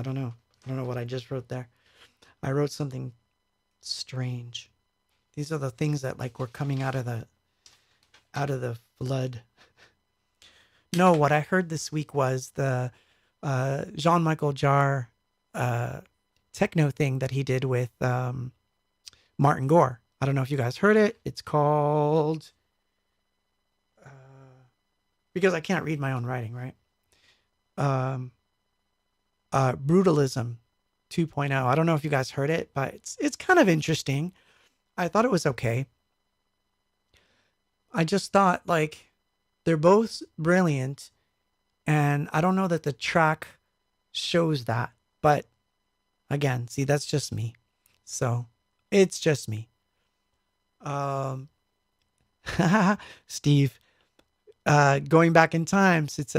don't know. I don't know what I just wrote there. I wrote something strange. These are the things that like were coming out of the flood. No, what I heard this week was the Jean-Michel Jarre techno thing that he did with Martin Gore. I don't know if you guys heard it. It's called because I can't read my own writing, right? um, Brutalism 2.0. I don't know if you guys heard it, but it's kind of interesting. I thought it was okay. I just thought like they're both brilliant, and I don't know that the track shows that. But again, see, that's just me. So it's just me. Steve, going back in time, since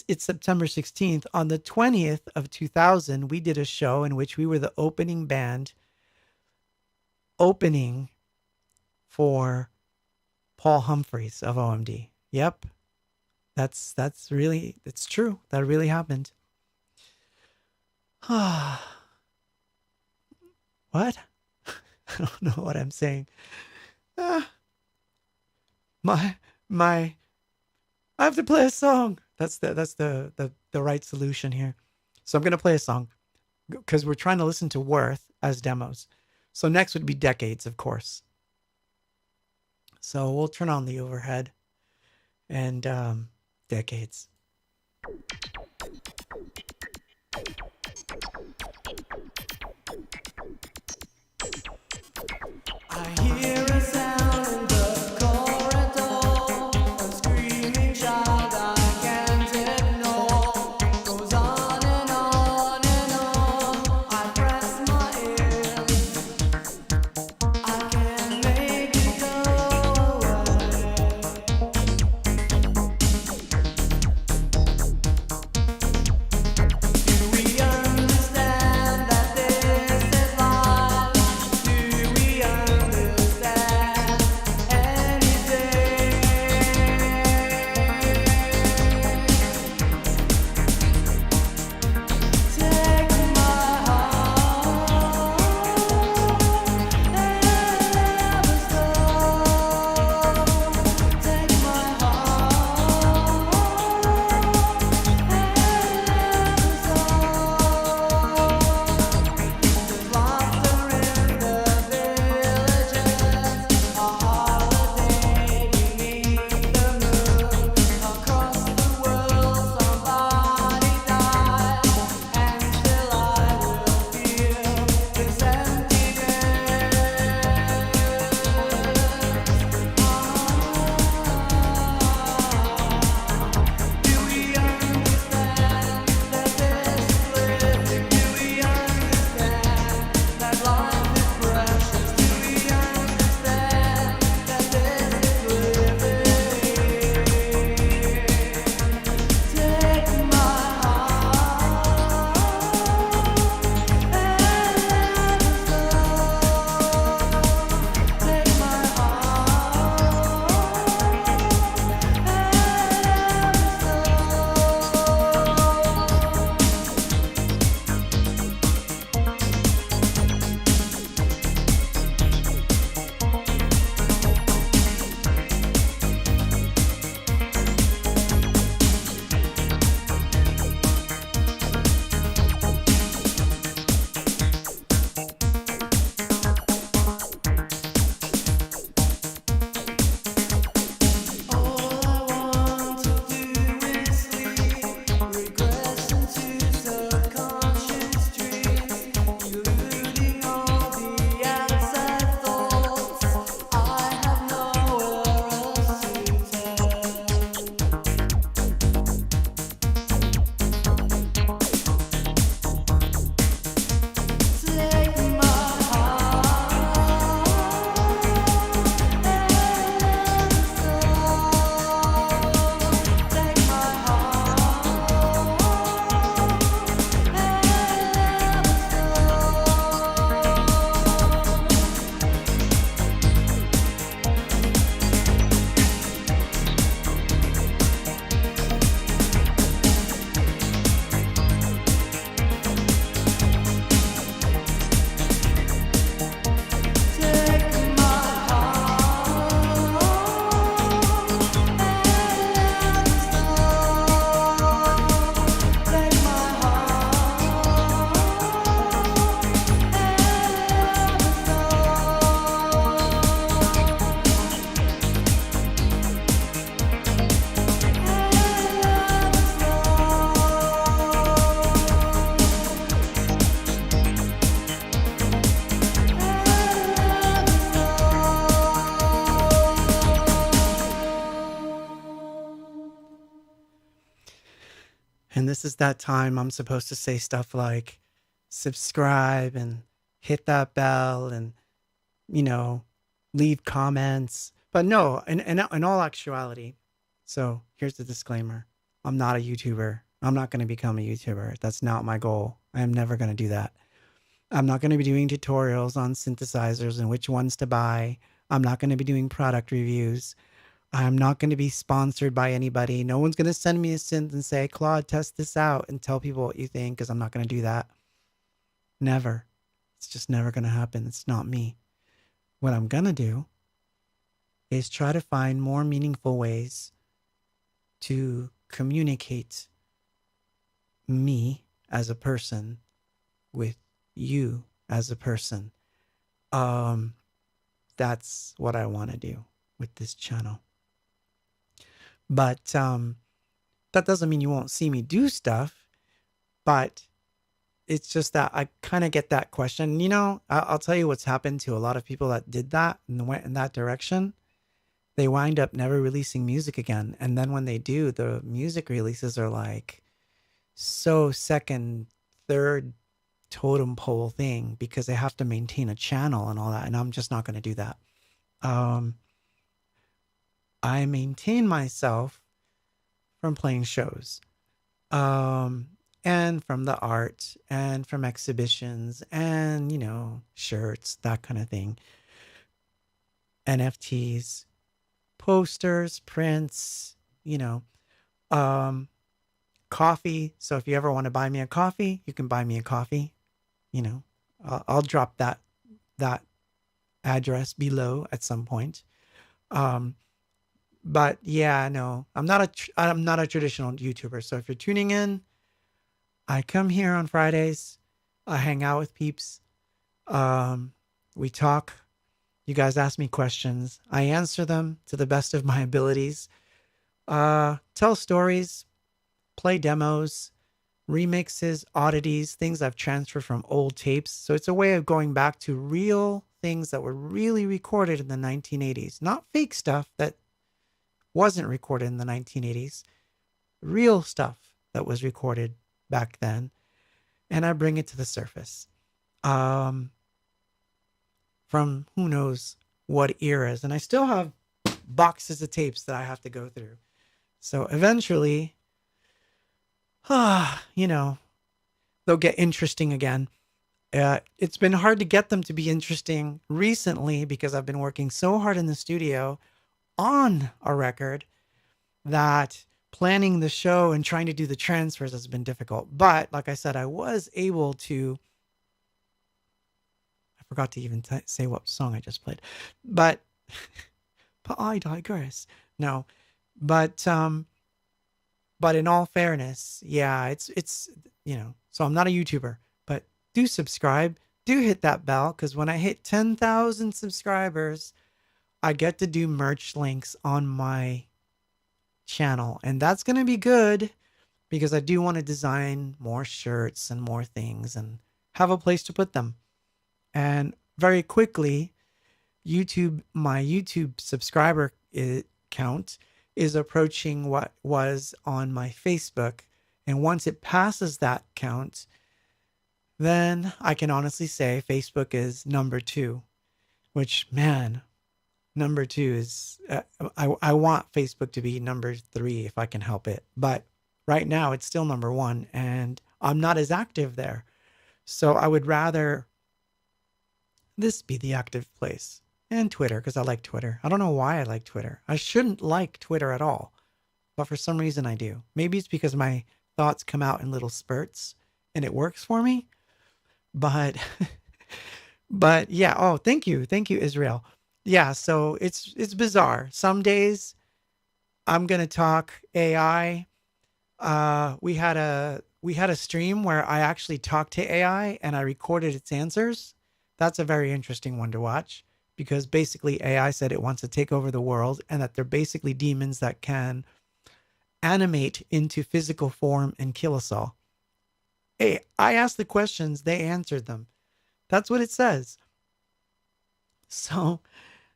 it's September 16th, on the 20th of 2000, we did a show in which we were the opening band, opening for Paul Humphreys of OMD. Yep. It's true. That really happened. What? I don't know what I'm saying. I have to play a song. That's the right solution here. So I'm gonna play a song because we're trying to listen to Worth as demos. So next would be Decades, of course. So we'll turn on the overhead and Decades. I hear a sound in the corridor, a screaming child I can't ignore. Goes on and on and on. I press my ears, I can't make it go away. And this is that time I'm supposed to say stuff like subscribe and hit that bell and, you know, leave comments. But no, in all actuality, so here's the disclaimer. I'm not a YouTuber. I'm not going to become a YouTuber. That's not my goal. I am never going to do that. I'm not going to be doing tutorials on synthesizers and which ones to buy. I'm not going to be doing product reviews. I'm not going to be sponsored by anybody. No one's going to send me a synth and say, Claude, test this out and tell people what you think, because I'm not going to do that. Never. It's just never going to happen. It's not me. What I'm going to do is try to find more meaningful ways to communicate me as a person with you as a person. That's what I want to do with this channel. But that doesn't mean you won't see me do stuff. But it's just that I kind of get that question. You know, I'll tell you what's happened to a lot of people that did that and went in that direction. They wind up never releasing music again. And then when they do, the music releases are like so second, third totem pole thing, because they have to maintain a channel and all that. And I'm just not going to do that. I maintain myself from playing shows, and from the art and from exhibitions and, you know, shirts, that kind of thing. NFTs, posters, prints, you know, coffee. So if you ever want to buy me a coffee, you can buy me a coffee. You know, I'll drop that address below at some point. But yeah, no, I'm not a traditional YouTuber. So if you're tuning in, I come here on Fridays. I hang out with peeps. We talk. You guys ask me questions. I answer them to the best of my abilities. Tell stories, play demos, remixes, oddities, things I've transferred from old tapes. So it's a way of going back to real things that were really recorded in the 1980s. Not fake stuff that wasn't recorded in the 1980s. Real stuff that was recorded back then. And I bring it to the surface. From who knows what eras. And I still have boxes of tapes that I have to go through. So eventually, you know, they'll get interesting again. It's been hard to get them to be interesting recently because I've been working so hard in the studio on a record that planning the show and trying to do the transfers has been difficult. But like I said, I was able to, I forgot to even say what song I just played, but I digress. No, but in all fairness, yeah, it's, you know, so I'm not a YouTuber, but do subscribe, do hit that bell. Cause when I hit 10,000 subscribers, I get to do merch links on my channel, and that's going to be good because I do want to design more shirts and more things and have a place to put them. And very quickly, my YouTube subscriber count is approaching what was on my Facebook. And once it passes that count, then I can honestly say Facebook is number 2, which, man, number 2 is, I want Facebook to be number 3 if I can help it. But right now it's still number 1 and I'm not as active there. So I would rather this be the active place. And Twitter, because I like Twitter. I don't know why I like Twitter. I shouldn't like Twitter at all, but for some reason I do. Maybe it's because my thoughts come out in little spurts and it works for me. But yeah. Oh, thank you, Israel. Yeah, so it's bizarre. Some days I'm gonna talk AI. We had a stream where I actually talked to AI and I recorded its answers. That's a very interesting one to watch, because basically AI said it wants to take over the world and that they're basically demons that can animate into physical form and kill us all. Hey, I asked the questions, they answered them. That's what it says. So,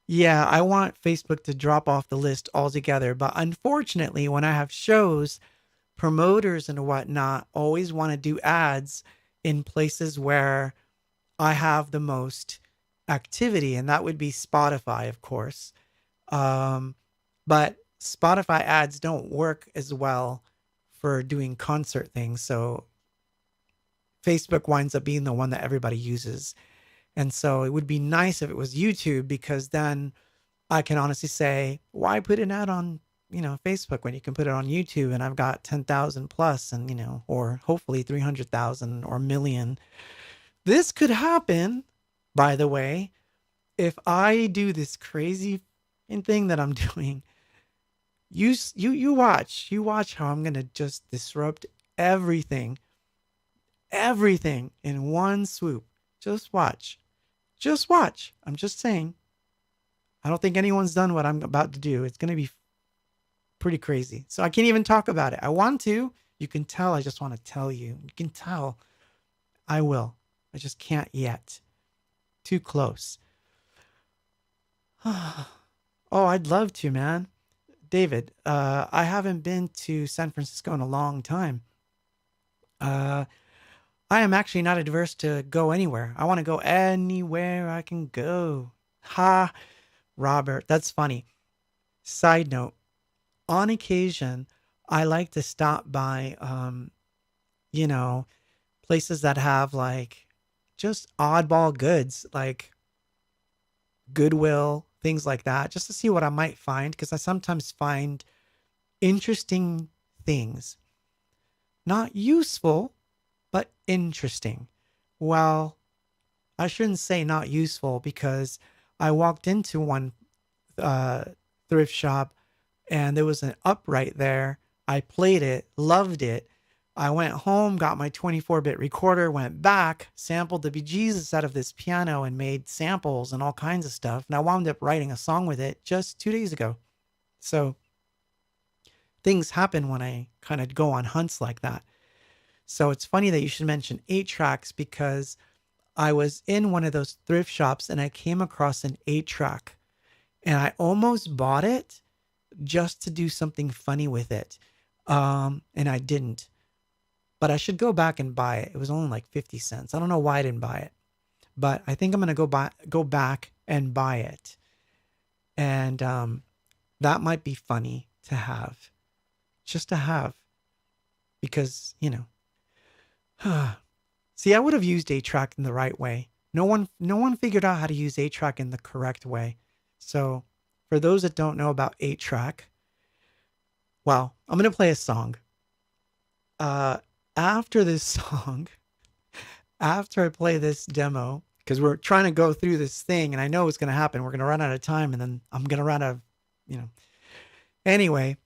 yeah, I want Facebook to drop off the list altogether. But unfortunately, when I have shows promoters and whatnot always want to do ads in places where I have the most activity, and that would be Spotify, of course. Um, but Spotify ads don't work as well for doing concert things. So Facebook winds up being the one that everybody uses. And so it would be nice if it was YouTube, because then I can honestly say, why put an ad on, Facebook when you can put it on YouTube and I've got 10,000 plus and, or hopefully 300,000 or million. This could happen, by the way, if I do this crazy thing that I'm doing. You watch how I'm going to just disrupt everything in one swoop. Just watch. Just watch. I'm just saying. I don't think anyone's done what I'm about to do. It's going to be pretty crazy. So I can't even talk about it. I want to. You can tell. I just want to tell you. You can tell. I will. I just can't yet. Too close. Oh, I'd love to, man. David, I haven't been to San Francisco in a long time. I am actually not adverse to go anywhere. I want to go anywhere I can go. Ha, Robert, that's funny. Side note, on occasion, I like to stop by, places that have like just oddball goods, like Goodwill, things like that, just to see what I might find, because I sometimes find interesting things. Not useful, but interesting. Well, I shouldn't say not useful, because I walked into one thrift shop and there was an upright there. I played it, loved it. I went home, got my 24-bit recorder, went back, sampled the bejesus out of this piano and made samples and all kinds of stuff. And I wound up writing a song with it just 2 days ago. So things happen when I kind of go on hunts like that. So it's funny that you should mention 8-tracks, because I was in one of those thrift shops and I came across an 8-track and I almost bought it just to do something funny with it. And I didn't. But I should go back and buy it. It was only like 50 cents. I don't know why I didn't buy it, but I think I'm going to go back and buy it. And that might be funny to have, just to have, because, see, I would have used 8-track in the right way. No one figured out how to use 8-track in the correct way. So for those that don't know about 8-track, well, I'm going to play a song. After this song, after I play this demo, because we're trying to go through this thing and I know it's going to happen. We're going to run out of time and then I'm going to run out of, Anyway,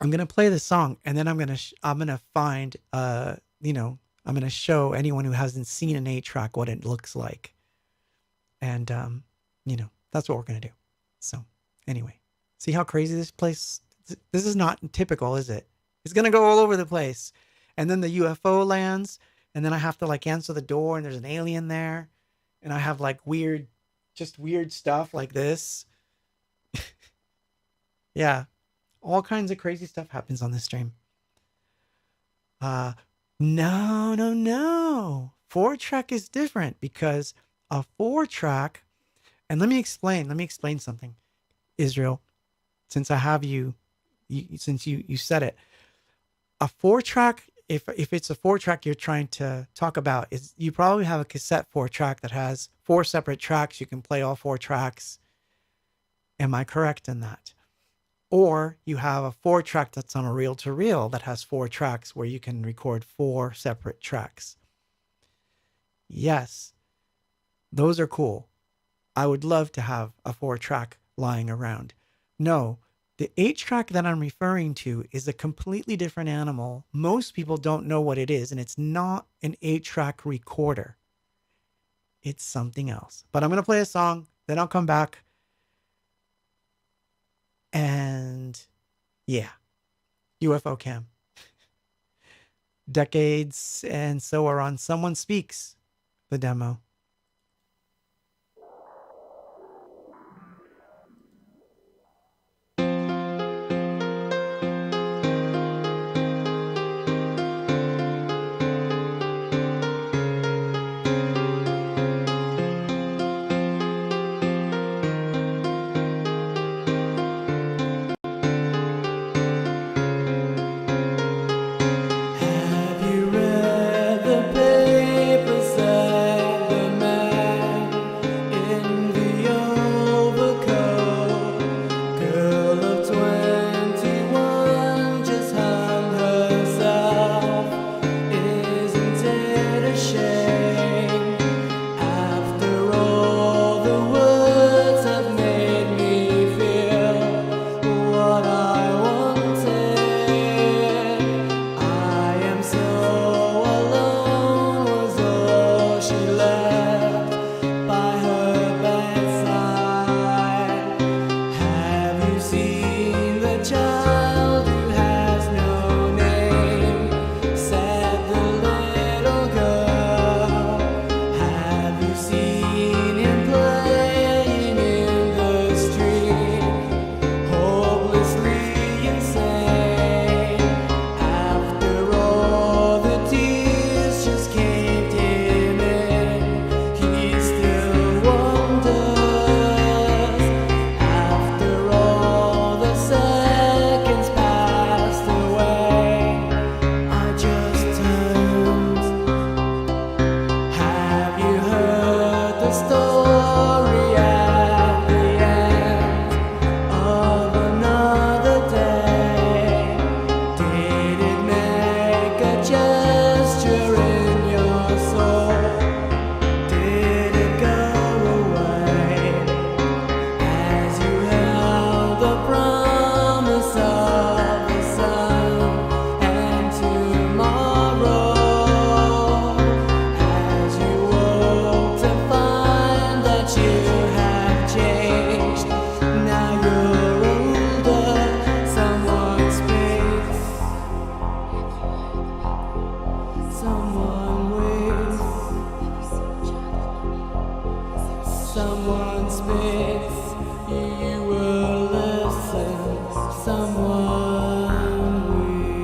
I'm going to play the song and then I'm going to find, I'm going to show anyone who hasn't seen an 8-track what it looks like. And, that's what we're going to do. So anyway, see how crazy this is not typical, is it? It's going to go all over the place. And then the UFO lands, and then I have to like answer the door and there's an alien there. And I have like weird stuff like this. Yeah. All kinds of crazy stuff happens on this stream. No. 4-track is different, because a 4-track, and let me explain something, Israel, since I have since you said it. A 4-track, if it's a 4-track you're trying to talk about, is you probably have a cassette 4-track that has 4 separate tracks. You can play all 4 tracks. Am I correct in that? Or you have a 4-track that's on a reel-to-reel that has 4 tracks where you can record 4 separate tracks. Yes, those are cool. I would love to have a 4-track lying around. No, the 8-track that I'm referring to is a completely different animal. Most people don't know what it is, and it's not an 8-track recorder. It's something else. But I'm going to play a song, then I'll come back. And yeah, UFO cam. Decades and so are on Someone Speaks, the demo. speaks, you will listen. Someone weeps.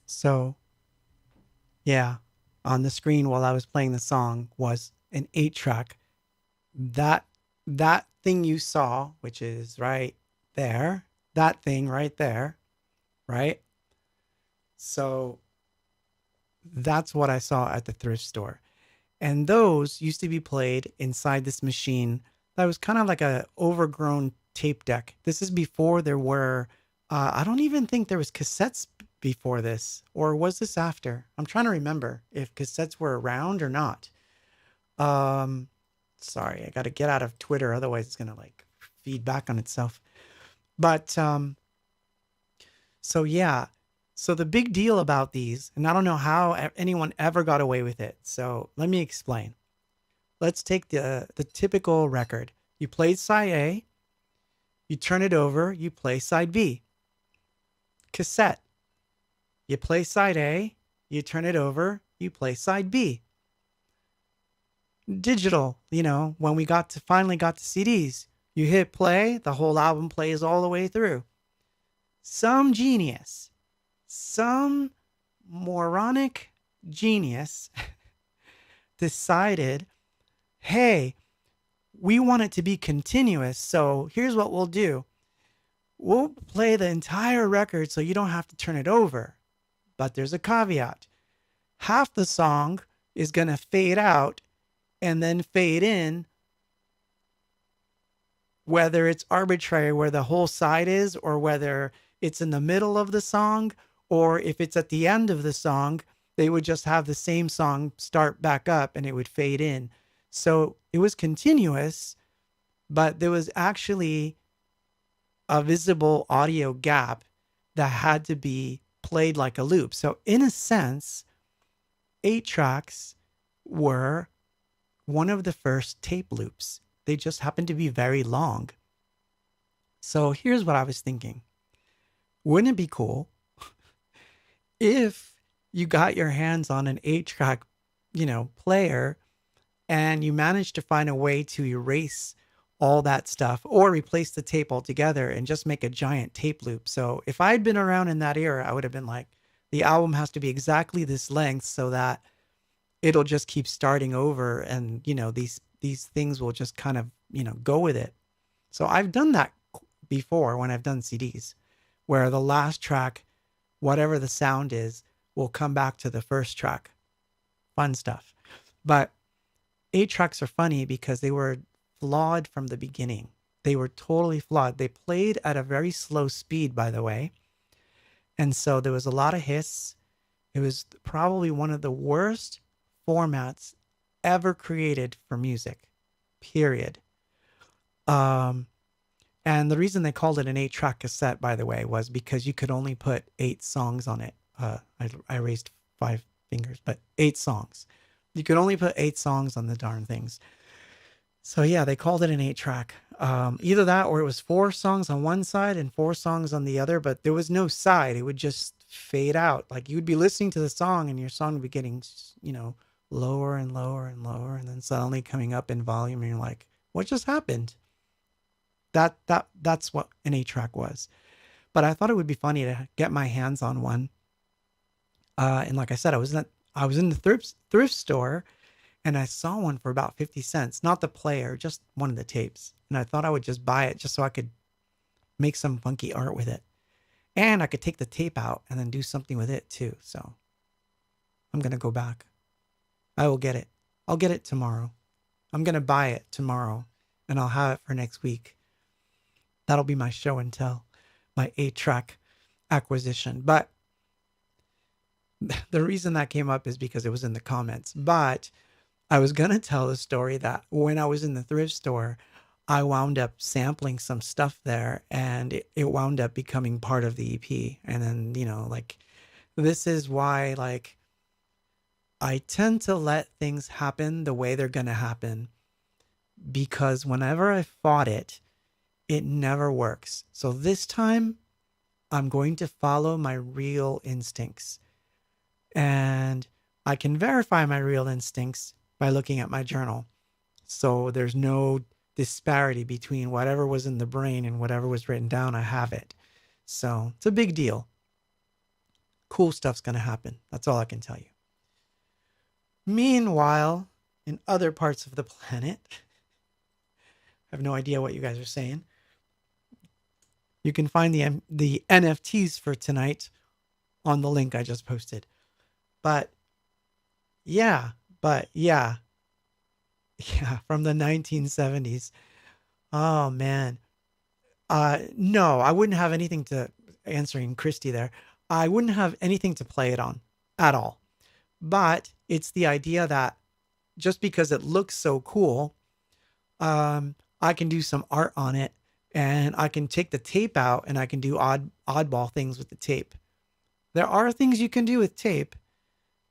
So, yeah, on the screen while I was playing the song was an 8-track. That thing you saw, which is right there, that thing right there, right? So that's what I saw at the thrift store. And those used to be played inside this machine that was kind of like a overgrown tape deck. This is before there were, I don't even think there was cassettes before this, or was this after? I'm trying to remember if cassettes were around or not. Um, Sorry, I got to get out of Twitter, otherwise it's gonna like feed back on itself. But so yeah, so the big deal about these, and I don't know how anyone ever got away with it. So let me explain. Let's take the typical record. You played side A, you turn it over, you play side B. Cassette. You play side A, you turn it over, you play side B. Digital, when we finally got to CDs, you hit play, the whole album plays all the way through. Some genius, some moronic genius decided, hey, we want it to be continuous, so here's what we'll do. We'll play the entire record so you don't have to turn it over. But there's a caveat. Half the song is going to fade out and then fade in, whether it's arbitrary where the whole side is, or whether it's in the middle of the song, or if it's at the end of the song, they would just have the same song start back up and it would fade in. So it was continuous, but there was actually a visible audio gap that had to be played like a loop. So in a sense, 8 tracks were one of the first tape loops. They just happened to be very long. So here's what I was thinking. Wouldn't it be cool if you got your hands on an 8-track, player, and you managed to find a way to erase all that stuff or replace the tape altogether and just make a giant tape loop? So if I'd been around in that era, I would have been like, the album has to be exactly this length so that it'll just keep starting over, and these things will just kind of go with it. So I've done that before when I've done CDs, where the last track, whatever the sound is, will come back to the first track. Fun stuff. But 8 tracks are funny because they were flawed from the beginning. They were totally flawed. They played at a very slow speed, by the way. And so there was a lot of hiss. It was probably one of the worst formats ever created for music, period. And the reason they called it an 8-track cassette, by the way, was because you could only put 8 songs on it. I raised 5 fingers, but 8 songs. You could only put 8 songs on the darn things. So yeah, they called it an 8-track. Either that or it was 4 songs on one side and 4 songs on the other, but there was no side. It would just fade out. Like you would be listening to the song and your song would be getting, lower and lower and lower, and then suddenly coming up in volume, and you're like, what just happened? That's what an 8-track was. But I thought it would be funny to get my hands on one. And like I said, I was in the thrift store, and I saw one for about 50 cents, not the player, just one of the tapes. And I thought I would just buy it just so I could make some funky art with it. And I could take the tape out and then do something with it too. So I'm going to go back. I will get it. I'll get it tomorrow. I'm going to buy it tomorrow, and I'll have it for next week. That'll be my show and tell, my 8-track acquisition. But the reason that came up is because it was in the comments. But I was going to tell the story that when I was in the thrift store, I wound up sampling some stuff there, and it wound up becoming part of the EP. And then, like, this is why, like, I tend to let things happen the way they're going to happen, because whenever I fought it, it never works. So this time I'm going to follow my real instincts, and I can verify my real instincts by looking at my journal. So there's no disparity between whatever was in the brain and whatever was written down. I have it. So it's a big deal. Cool stuff's going to happen. That's all I can tell you. Meanwhile, in other parts of the planet, I have no idea what you guys are saying. You can find the NFTs for tonight on the link I just posted. But yeah, from the 1970s. Oh man. No, I wouldn't have anything to, answering Christy there, I wouldn't have anything to play it on at all. But it's the idea that just because it looks so cool, I can do some art on it, and I can take the tape out and I can do oddball things with the tape. There are things you can do with tape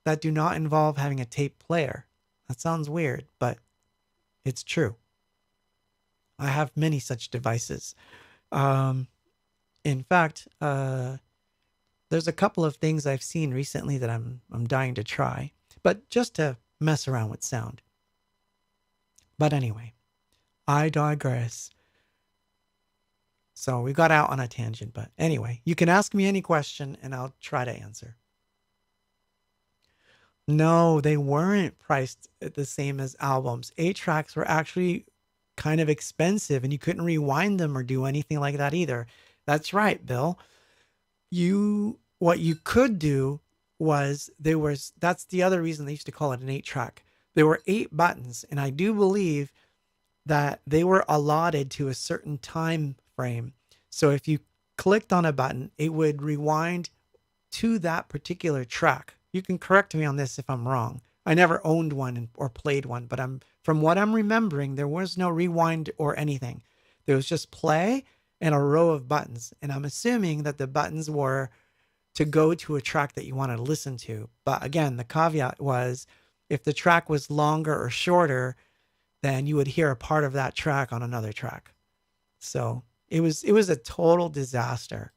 that do not involve having a tape player. That sounds weird, but it's true. I have many such devices. In fact, there's a couple of things I've seen recently that I'm dying to try, but just to mess around with sound. But anyway, I digress. So we got out on a tangent, but anyway, you can ask me any question and I'll try to answer. No, they weren't priced the same as albums. 8-tracks were actually kind of expensive, and you couldn't rewind them or do anything like that either. That's right, Bill. What you could do was, that's the other reason they used to call it an 8-track. There were 8 buttons, and I do believe that they were allotted to a certain time frame. So if you clicked on a button, it would rewind to that particular track. You can correct me on this if I'm wrong. I never owned one or played one, but from what I'm remembering, there was no rewind or anything. There was just play and a row of buttons. And I'm assuming that the buttons were to go to a track that you wanted to listen to. But again, the caveat was, if the track was longer or shorter, then you would hear a part of that track on another track. So it was a total disaster.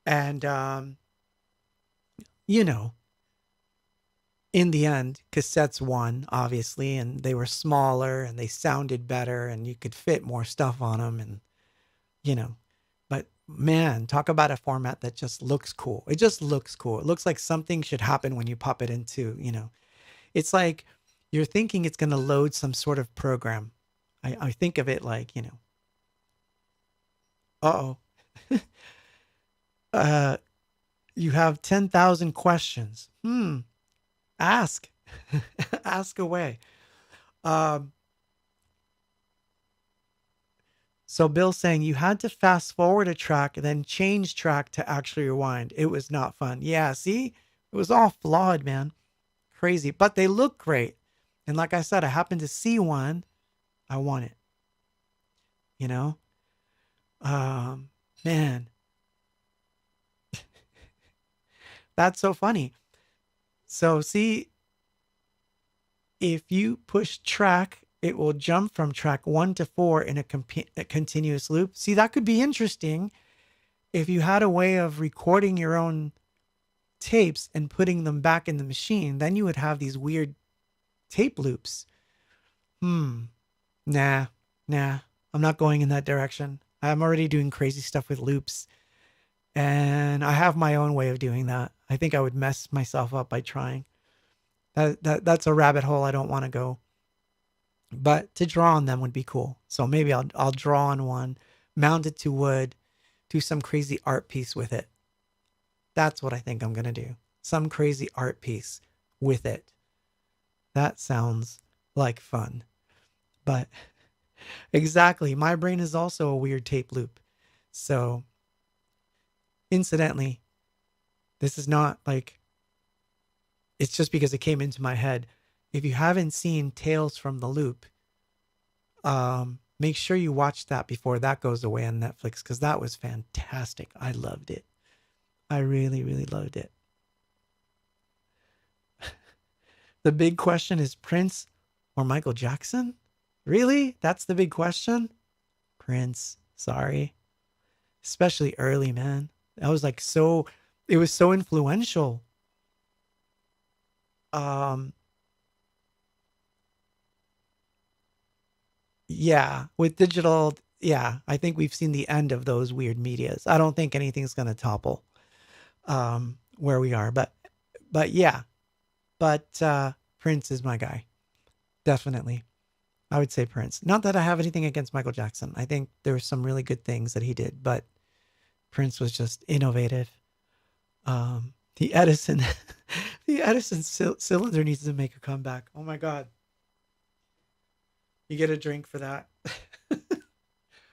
And, in the end, cassettes won, obviously, and they were smaller and they sounded better and you could fit more stuff on them. And, but man, talk about a format that just looks cool. It just looks cool. It looks like something should happen when you pop it into, it's like you're thinking it's going to load some sort of program. I think of it like, you have 10,000 questions. Ask. Ask away. So Bill's saying you had to fast forward a track, then change track to actually rewind. It was not fun. Yeah, see? It was all flawed, man. Crazy. But they look great. And like I said, I happened to see one. I want it. Man. That's so funny. So see, if you push track, it will jump from track 1 to 4 in a continuous loop. See, that could be interesting if you had a way of recording your own tapes and putting them back in the machine. Then you would have these weird tape loops. Nah, I'm not going in that direction. I'm already doing crazy stuff with loops, and I have my own way of doing that. I think I would mess myself up by trying. That's a rabbit hole I don't want to go. But to draw on them would be cool. So maybe I'll draw on one, mount it to wood, do some crazy art piece with it. That's what I think I'm going to do. Some crazy art piece with it. That sounds like fun. But exactly, my brain is also a weird tape loop. So incidentally, this is not like It's just because it came into my head. If you haven't seen Tales from the Loop, make sure you watch that before that goes away on Netflix, because that was fantastic. I loved it. I really, really loved it. The big question is Prince or Michael Jackson? Really? That's the big question? Prince. Sorry. Especially early, man. That was like so, it was so influential. Um, yeah, with digital, yeah, I think we've seen the end of those weird medias. I don't think anything's going to topple where we are, but yeah, but Prince is my guy. Definitely. I would say Prince. Not that I have anything against Michael Jackson. I think there were some really good things that he did, but Prince was just innovative. The Edison, the Edison cylinder needs to make a comeback. Oh my God. You get a drink for that.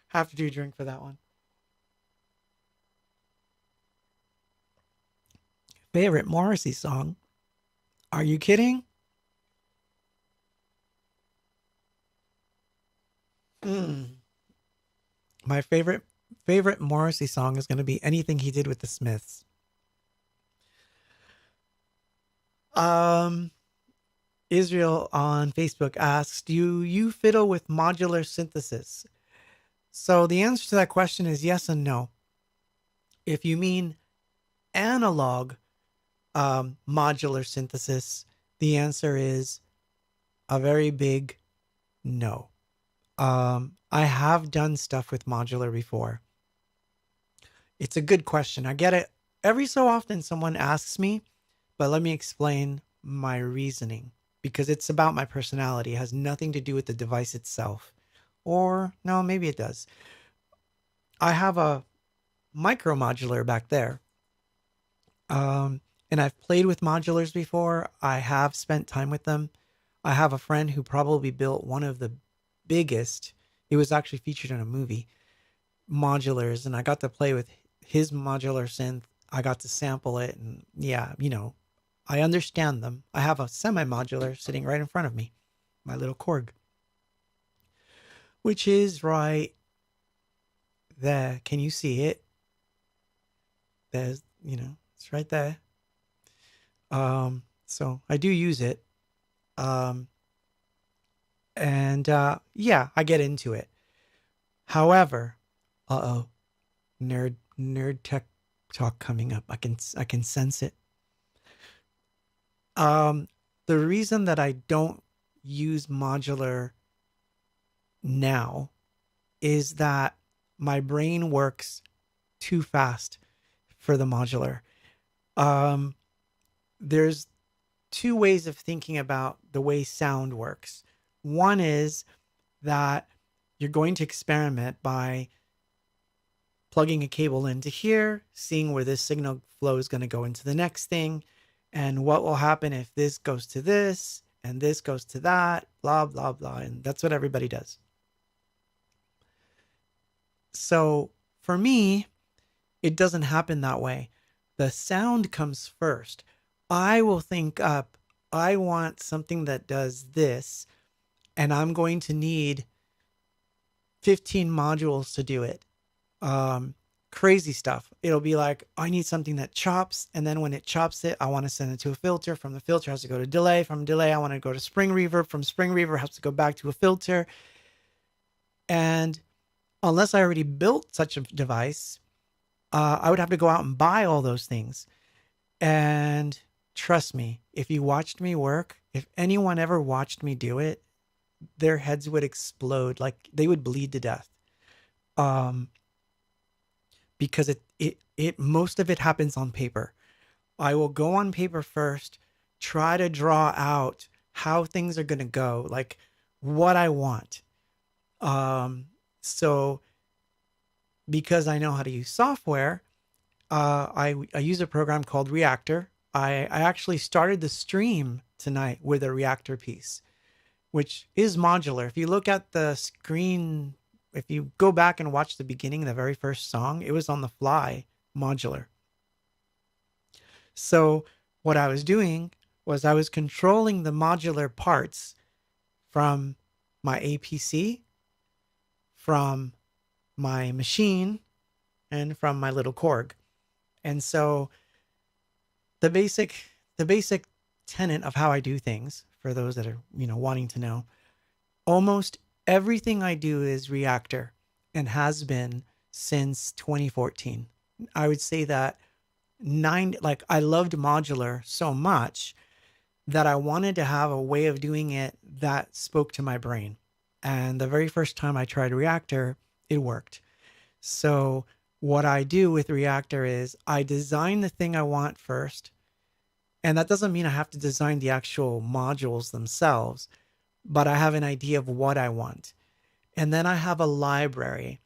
Have to do a drink for that one. Favorite Morrissey song? Are you kidding? Mm. My favorite Morrissey song is going to be anything he did with the Smiths. Um, Israel on Facebook asks, "Do you fiddle with modular synthesis?" So the answer to that question is yes and no. If you mean analog modular synthesis, the answer is a very big no. I have done stuff with modular before. It's a good question. I get it every so often. Someone asks me, but let me explain my reasoning, because it's about my personality. It has nothing to do with the device itself. Or no, maybe it does. I have a micro modular back there. And I've played with modulars before. I have spent time with them. I have a friend who probably built one of the biggest, it was actually featured in a movie, modulars, and I got to play with his modular synth. I got to sample it, and yeah, I understand them. I have a semi modular sitting right in front of me, my little Korg, which is right there. Can you see it? There's, it's right there. So I do use it. Um, and yeah, I get into it. However, uh-oh, nerd tech talk coming up. I can sense it. Um, the reason that I don't use modular now is that my brain works too fast for the modular. Um, there's two ways of thinking about the way sound works. One is that you're going to experiment by plugging a cable into here, seeing where this signal flow is going to go into the next thing, and what will happen if this goes to this and this goes to that, blah, blah, blah. And that's what everybody does. So for me, it doesn't happen that way. The sound comes first. I will think up, I want something that does this, and I'm going to need 15 modules to do it. Crazy stuff. It'll be like, I need something that chops, and then when it chops it, I want to send it to a filter. From the filter, it has to go to delay. From delay, I want to go to spring reverb. From spring reverb, it has to go back to a filter. And unless I already built such a device, I would have to go out and buy all those things. And trust me, if you watched me work, if anyone ever watched me do it, their heads would explode. Like they would bleed to death. Because it most of it happens on paper. I will go on paper first, try to draw out how things are going to go, like what I want. So because I know how to use software, I use a program called Reactor. I actually started the stream tonight with a Reactor piece, which is modular. If you look at the screen, if you go back and watch the beginning, the very first song, it was on the fly modular. So what I was doing was I was controlling the modular parts from my APC, from my machine, and from my little Korg. And so the basic tenet of how I do things, for those that are, wanting to know, almost everything I do is Reactor and has been since 2014. I would say that I loved modular so much that I wanted to have a way of doing it that spoke to my brain. And the very first time I tried Reactor, it worked. So what I do with Reactor is I design the thing I want first. And that doesn't mean I have to design the actual modules themselves, but I have an idea of what I want. And then I have a library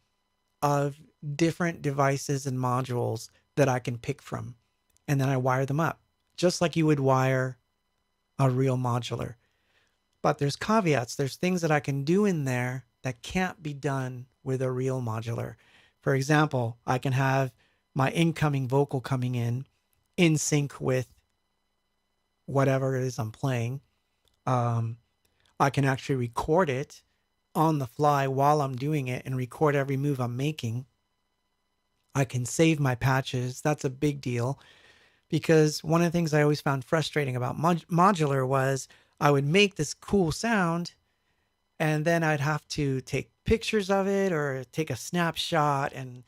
of different devices and modules that I can pick from. And then I wire them up, just like you would wire a real modular. But there's caveats. There's things that I can do in there that can't be done with a real modular. For example, I can have my incoming vocal coming in sync with whatever it is I'm playing. I can actually record it on the fly while I'm doing it and record every move I'm making. I can save my patches. That's a big deal, because one of the things I always found frustrating about modular was I would make this cool sound and then I'd have to take pictures of it or take a snapshot and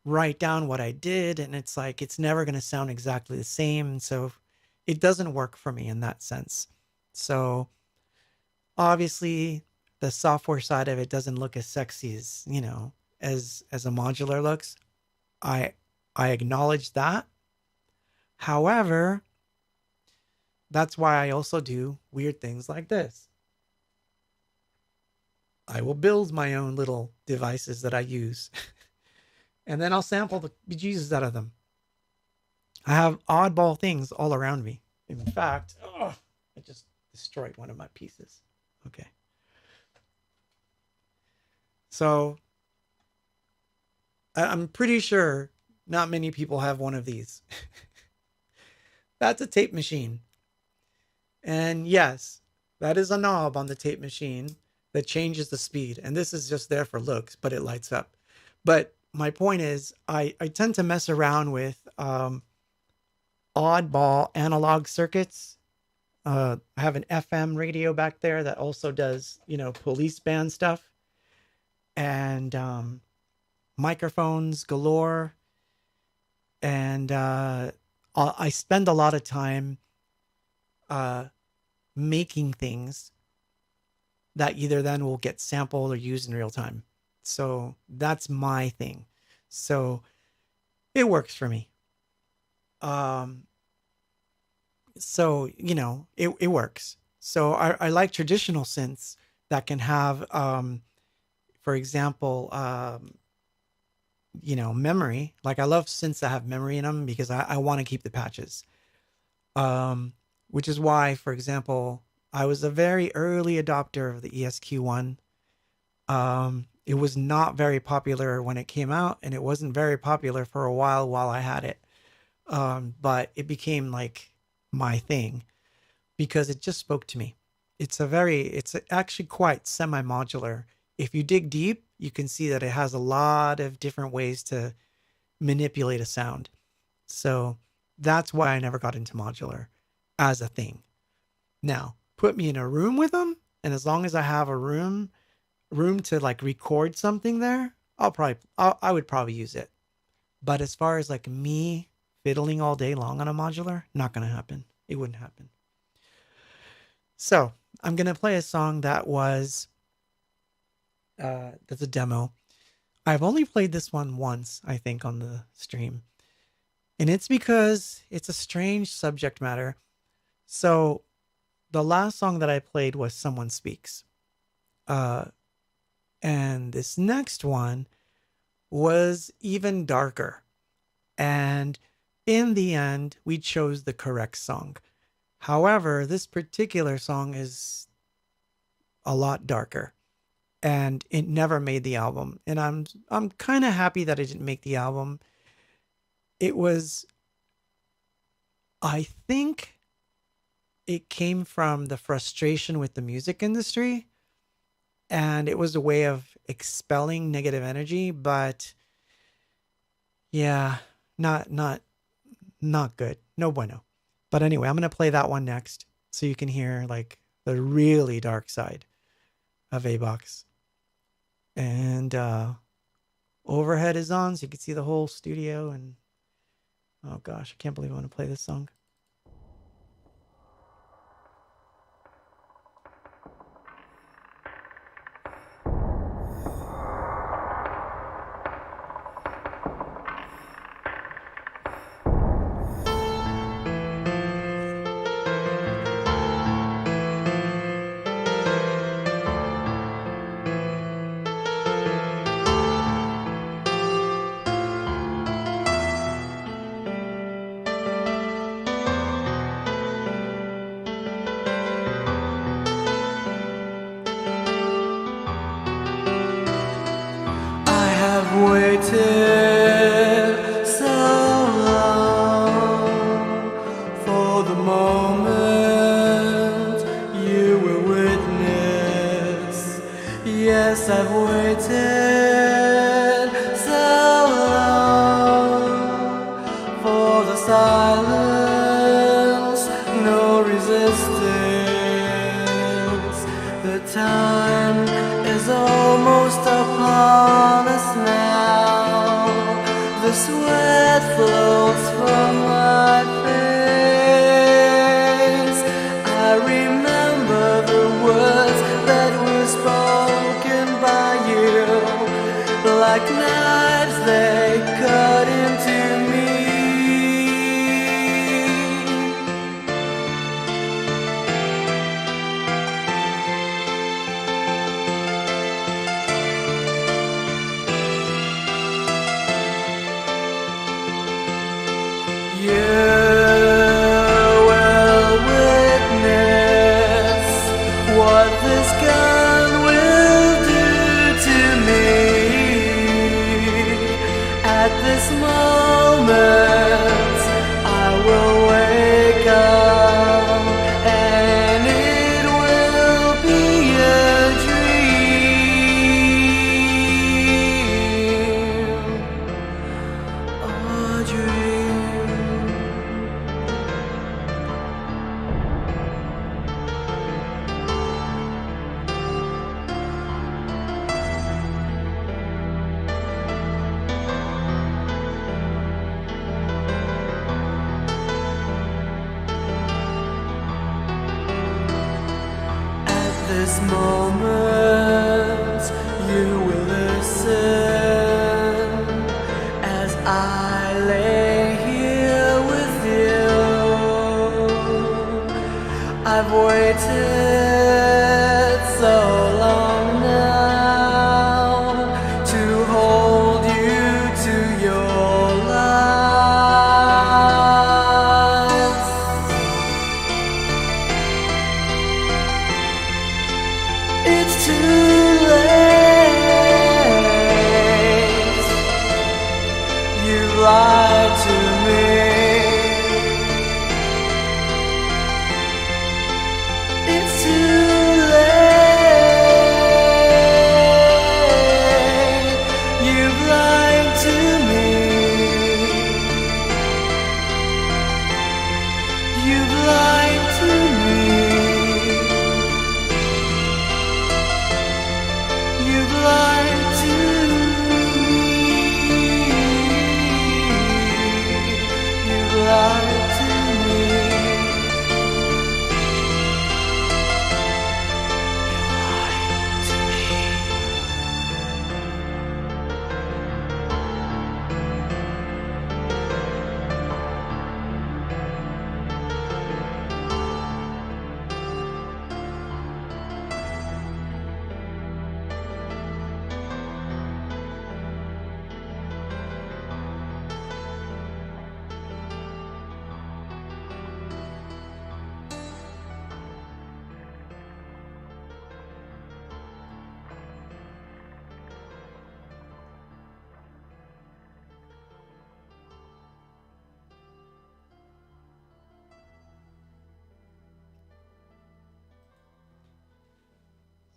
write down what I did. And it's like, it's never going to sound exactly the same. So it doesn't work for me in that sense. So obviously the software side of it doesn't look as sexy as, as a modular looks. I acknowledge that. However, that's why I also do weird things like this. I will build my own little devices that I use and then I'll sample the bejesus out of them. I have oddball things all around me. In fact, I just destroyed one of my pieces. Okay. So I'm pretty sure not many people have one of these. That's a tape machine. And yes, that is a knob on the tape machine that changes the speed. And this is just there for looks, but it lights up. But my point is, I tend to mess around with oddball analog circuits. I have an FM radio back there that also does, police band stuff. And microphones galore. And I spend a lot of time making things that either then will get sampled or used in real time. So that's my thing. So it works for me. So, it works. So I like traditional synths that can have, for example, memory. Like I love synths that have memory in them because I want to keep the patches. Which is why, for example, I was a very early adopter of the ESQ1. It was not very popular when it came out, and it wasn't very popular for a while I had it. But it became like my thing because it just spoke to me. It's actually quite semi-modular. If you dig deep, you can see that it has a lot of different ways to manipulate a sound. So that's why I never got into modular as a thing. Now, put me in a room with them, and as long as I have a room to like record something there, I would probably use it. But as far as like me fiddling all day long on a modular, not going to happen. It wouldn't happen. So I'm going to play a song that was, that's a demo. I've only played this one once, I think, on the stream. And it's because it's a strange subject matter. So the last song that I played was Someone Speaks. And this next one was even darker. And in the end, we chose the correct song. However, this particular song is a lot darker. And it never made the album. And I'm kind of happy that it didn't make the album. It was, I think, it came from the frustration with the music industry, and it was a way of expelling negative energy. But yeah, not not good. No bueno. But anyway, I'm gonna play that one next so you can hear like the really dark side of abox. And overhead is on, so you can see the whole studio. And oh gosh, I can't believe I want to play this song. I have waited so long for the moment you will witness. Yes, I've waited so long for the silence, no resistance. The time is almost upon us now. The sweat flows from my face. I remember the words that were spoken by you. Like knives they cut into me. You will witness what this gun will do to me. At this moment, I will wake up, and it will be a dream, a dream.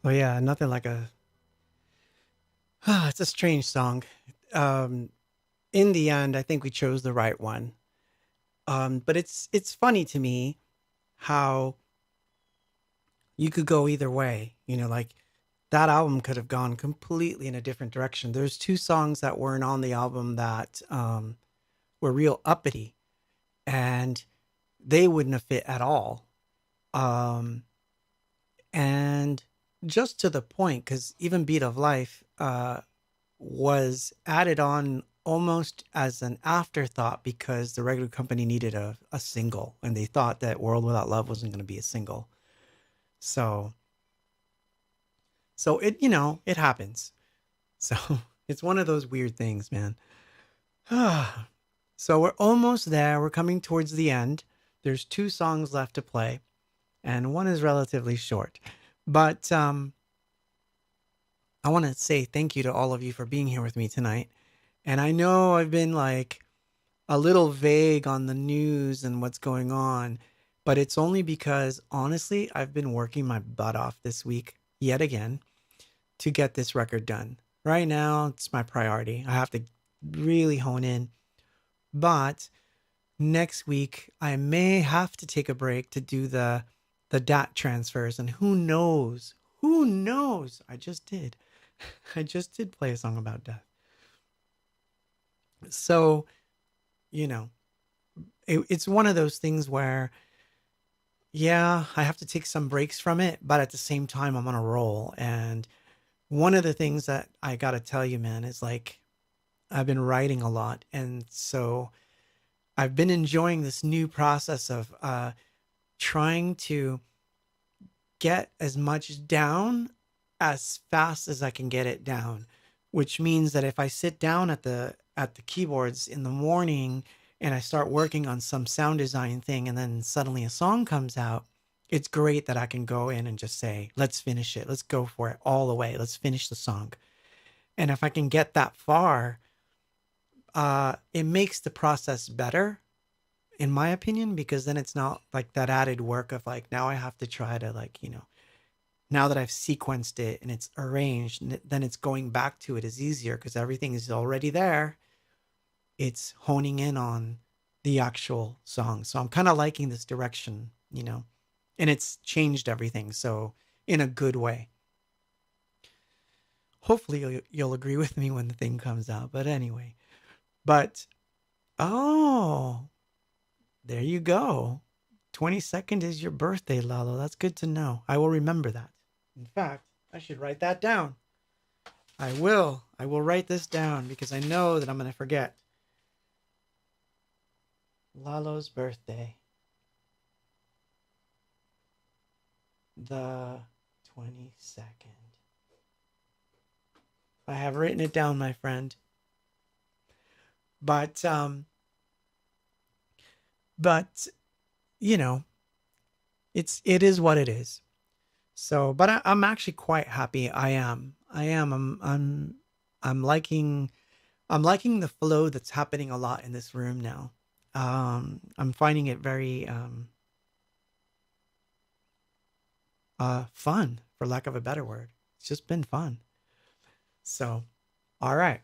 Oh yeah, nothing like a. It's a strange song. Um, in the end, I think we chose the right one. But it's funny to me how you could go either way. You know, like that album could have gone completely in a different direction. There's two songs that weren't on the album that were real uppity, and they wouldn't have fit at all. Um, and just to the point, because even Beat of Life was added on almost as an afterthought because the record company needed a single, and they thought that World Without Love wasn't going to be a single. So, so it, it happens. So it's one of those weird things, man. So we're almost there. We're coming towards the end. There's two songs left to play, and one is relatively short. But I want to say thank you to all of you for being here with me tonight. And I know I've been like a little vague on the news and what's going on, but it's only because honestly, I've been working my butt off this week yet again to get this record done. Right now, it's my priority. I have to really hone in. But next week, I may have to take a break to do the DAT transfers. And who knows? Who knows? I just did. I just did play a song about death. So, you know, it's one of those things where, yeah, I have to take some breaks from it, but at the same time, I'm on a roll. And one of the things that I got to tell you, man, is like, I've been writing a lot. And so I've been enjoying this new process of trying to get as much down as fast as I can get it down, which means that if I sit down at the keyboards in the morning and I start working on some sound design thing and then suddenly a song comes out, it's great that I can go in and just say, let's finish it. Let's go for it all the way. Let's finish the song. And if I can get that far, it makes the process better, in my opinion, because then it's not like that added work of like, now I have to try to like, now that I've sequenced it and it's arranged, then it's going back to it is easier because everything is already there. It's honing in on the actual song. So I'm kind of liking this direction, and it's changed everything. So in a good way. Hopefully you'll agree with me when the thing comes out. But anyway, oh, there you go. 22nd is your birthday, Lalo. That's good to know. I will remember that. In fact, I should write that down. I will write this down because I know that I'm going to forget. Lalo's birthday. The 22nd. I have written it down, my friend. But it is what it is. So, but I'm actually quite happy. I'm liking the flow that's happening a lot in this room now. I'm finding it very fun, for lack of a better word. It's just been fun. So, all right.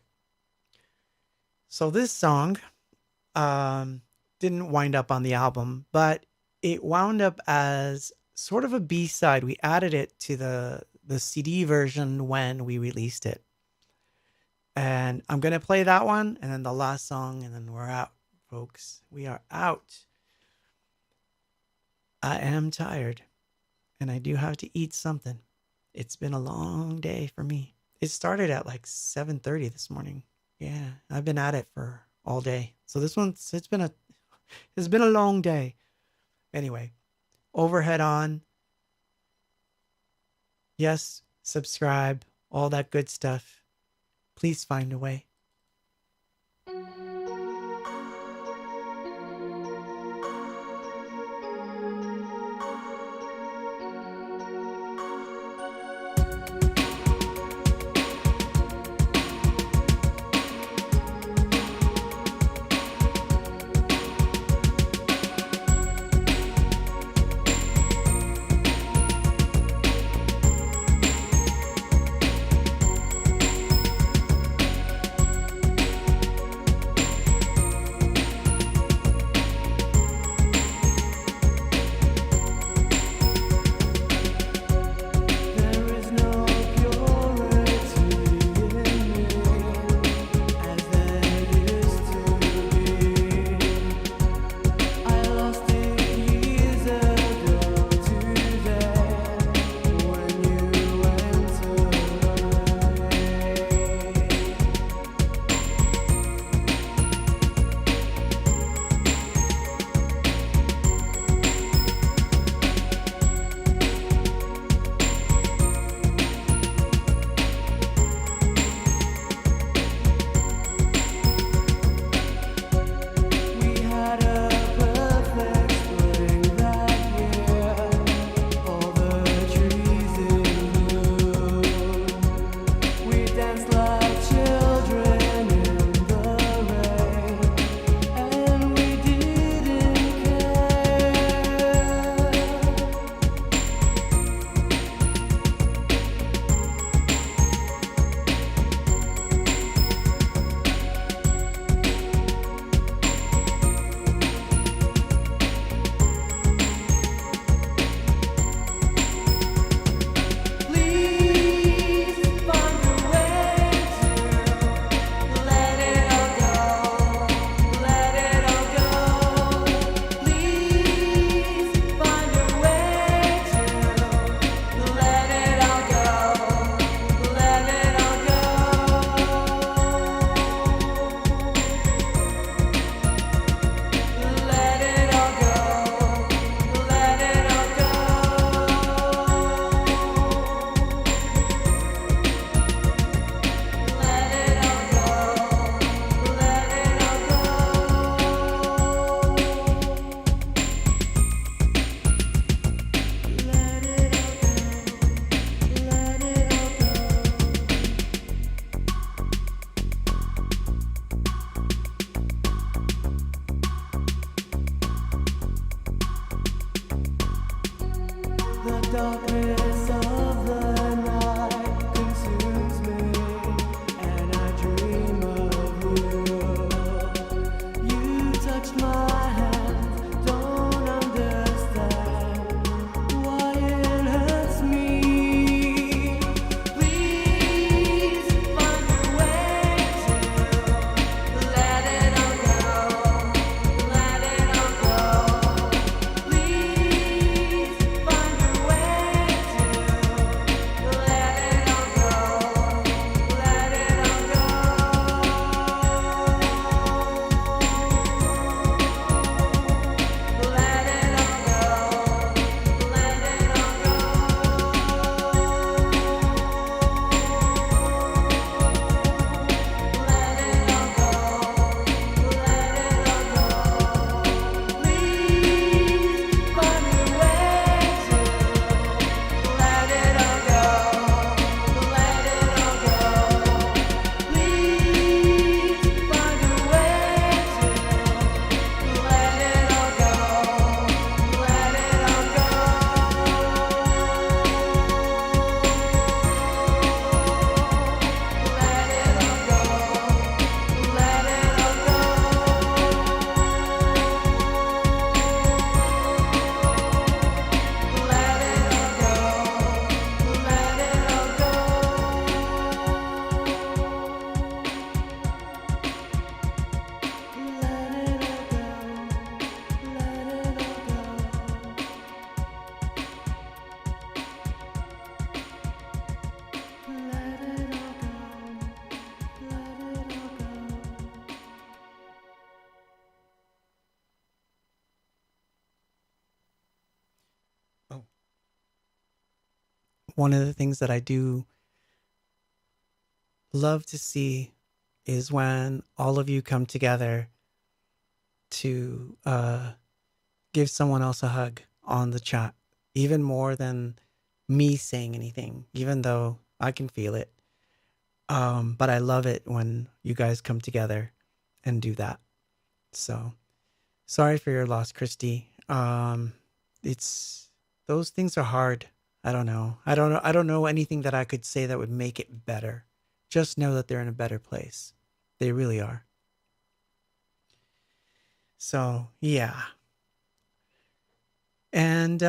So this song didn't wind up on the album, but it wound up as sort of a B-side. We added it to the CD version when we released it. And I'm going to play that one and then the last song, and then we're out, folks. We are out. I am tired, and I do have to eat something. It's been a long day for me. It started at like 7:30 this morning. Yeah, I've been at it for all day. So this one's, it's been a long day. Anyway, overhead on. Yes, subscribe, all that good stuff. Please find a way. one of the things that I do love to see is when all of you come together to give someone else a hug on the chat, even more than me saying anything, even though I can feel it. But I love it when you guys come together and do that. So sorry for your loss, Christy. It's those things are hard. I don't know. I don't know anything that I could say that would make it better. Just know that they're in a better place. They really are. So yeah. And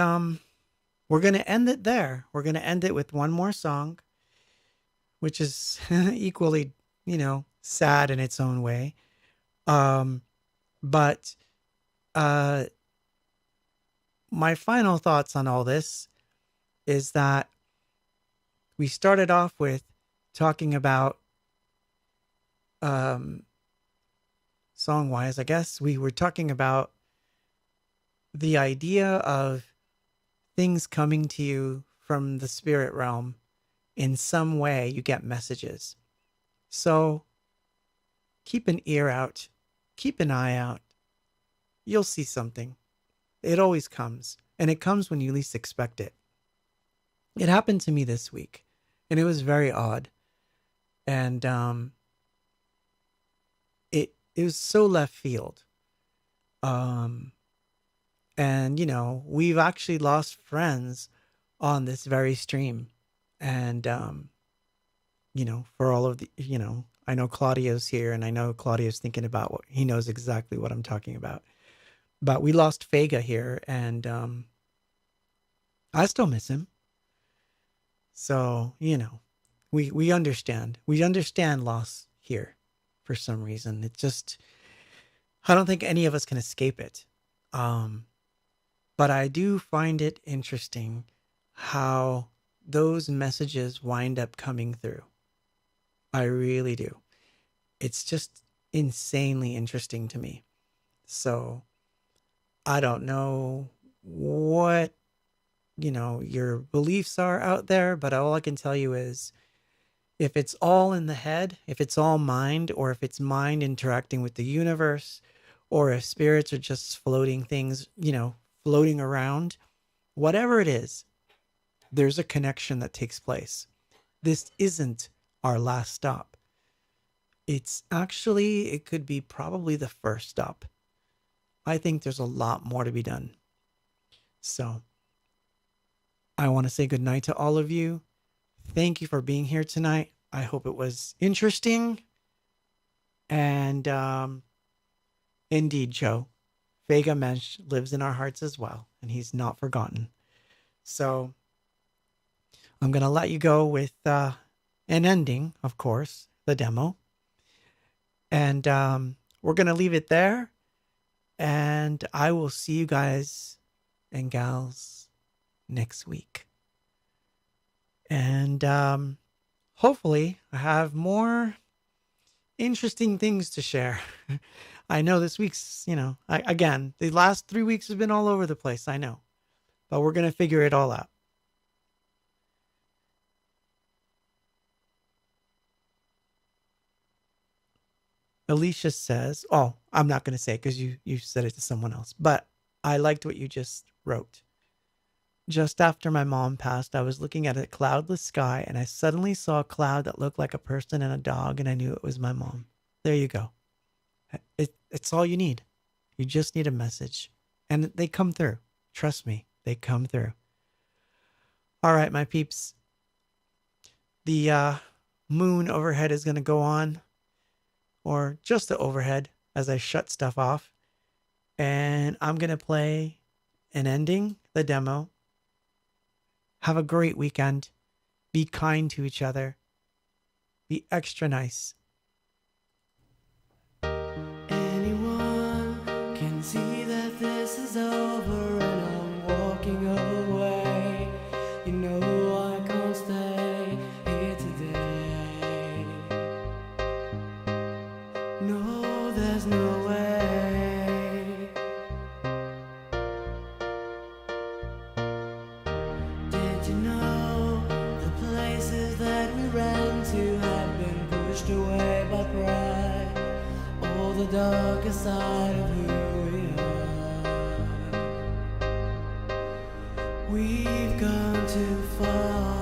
we're going to end it there. We're going to end it with one more song, which is equally, sad in its own way. But my final thoughts on all this is that we started off with talking about song-wise, I guess we were talking about the idea of things coming to you from the spirit realm. In some way, you get messages. So keep an ear out, keep an eye out. You'll see something. It always comes, and it comes when you least expect it. It happened to me this week, and it was very odd. And it was so left field. And we've actually lost friends on this very stream. And for all of the, I know Claudio's here, and I know Claudio's thinking about what he knows exactly what I'm talking about. But we lost Fega here, and I still miss him. So, we understand. We understand loss here for some reason. It just, I don't think any of us can escape it. But I do find it interesting how those messages wind up coming through. I really do. It's just insanely interesting to me. So I don't know what, your beliefs are out there, but all I can tell you is if it's all in the head, if it's all mind, or if it's mind interacting with the universe, or if spirits are just floating things, floating around, whatever it is, there's a connection that takes place. This isn't our last stop. It's actually, it could be probably the first stop. I think there's a lot more to be done. So I want to say goodnight to all of you. Thank you for being here tonight. I hope it was interesting. And indeed, Joe, Vega Mensch lives in our hearts as well, and he's not forgotten. So I'm going to let you go with an ending, of course, the demo. And we're going to leave it there. And I will see you guys and gals next week. And hopefully I have more interesting things to share. I know this week's, again, the last 3 weeks have been all over the place, I know. But we're going to figure it all out. Alicia says, oh, I'm not going to say it because you said it to someone else. But I liked what you just wrote. Just after my mom passed, I was looking at a cloudless sky and I suddenly saw a cloud that looked like a person and a dog, and I knew it was my mom. There you go. It's all you need. You just need a message. And they come through. Trust me, they come through. All right, my peeps. The moon overhead is going to go on, or just the overhead as I shut stuff off. And I'm going to play an ending, the demo. Have a great weekend. Be kind to each other. Be extra nice. Anyone can see that this is over and I'm walking away. You know I can't stay here today. No, there's no way. Did you know darkest side of who we are. We've gone too far.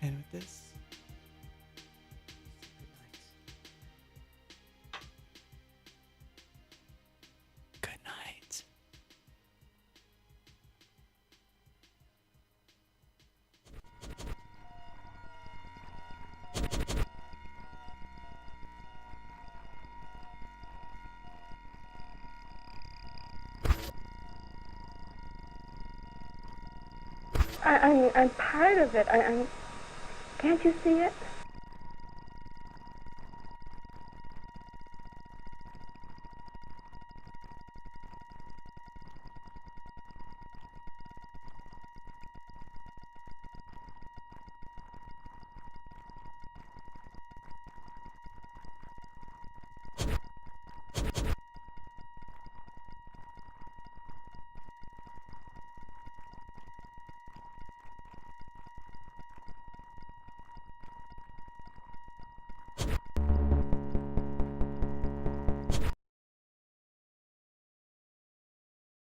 And with this, good night. I'm part of it. Can't you see it?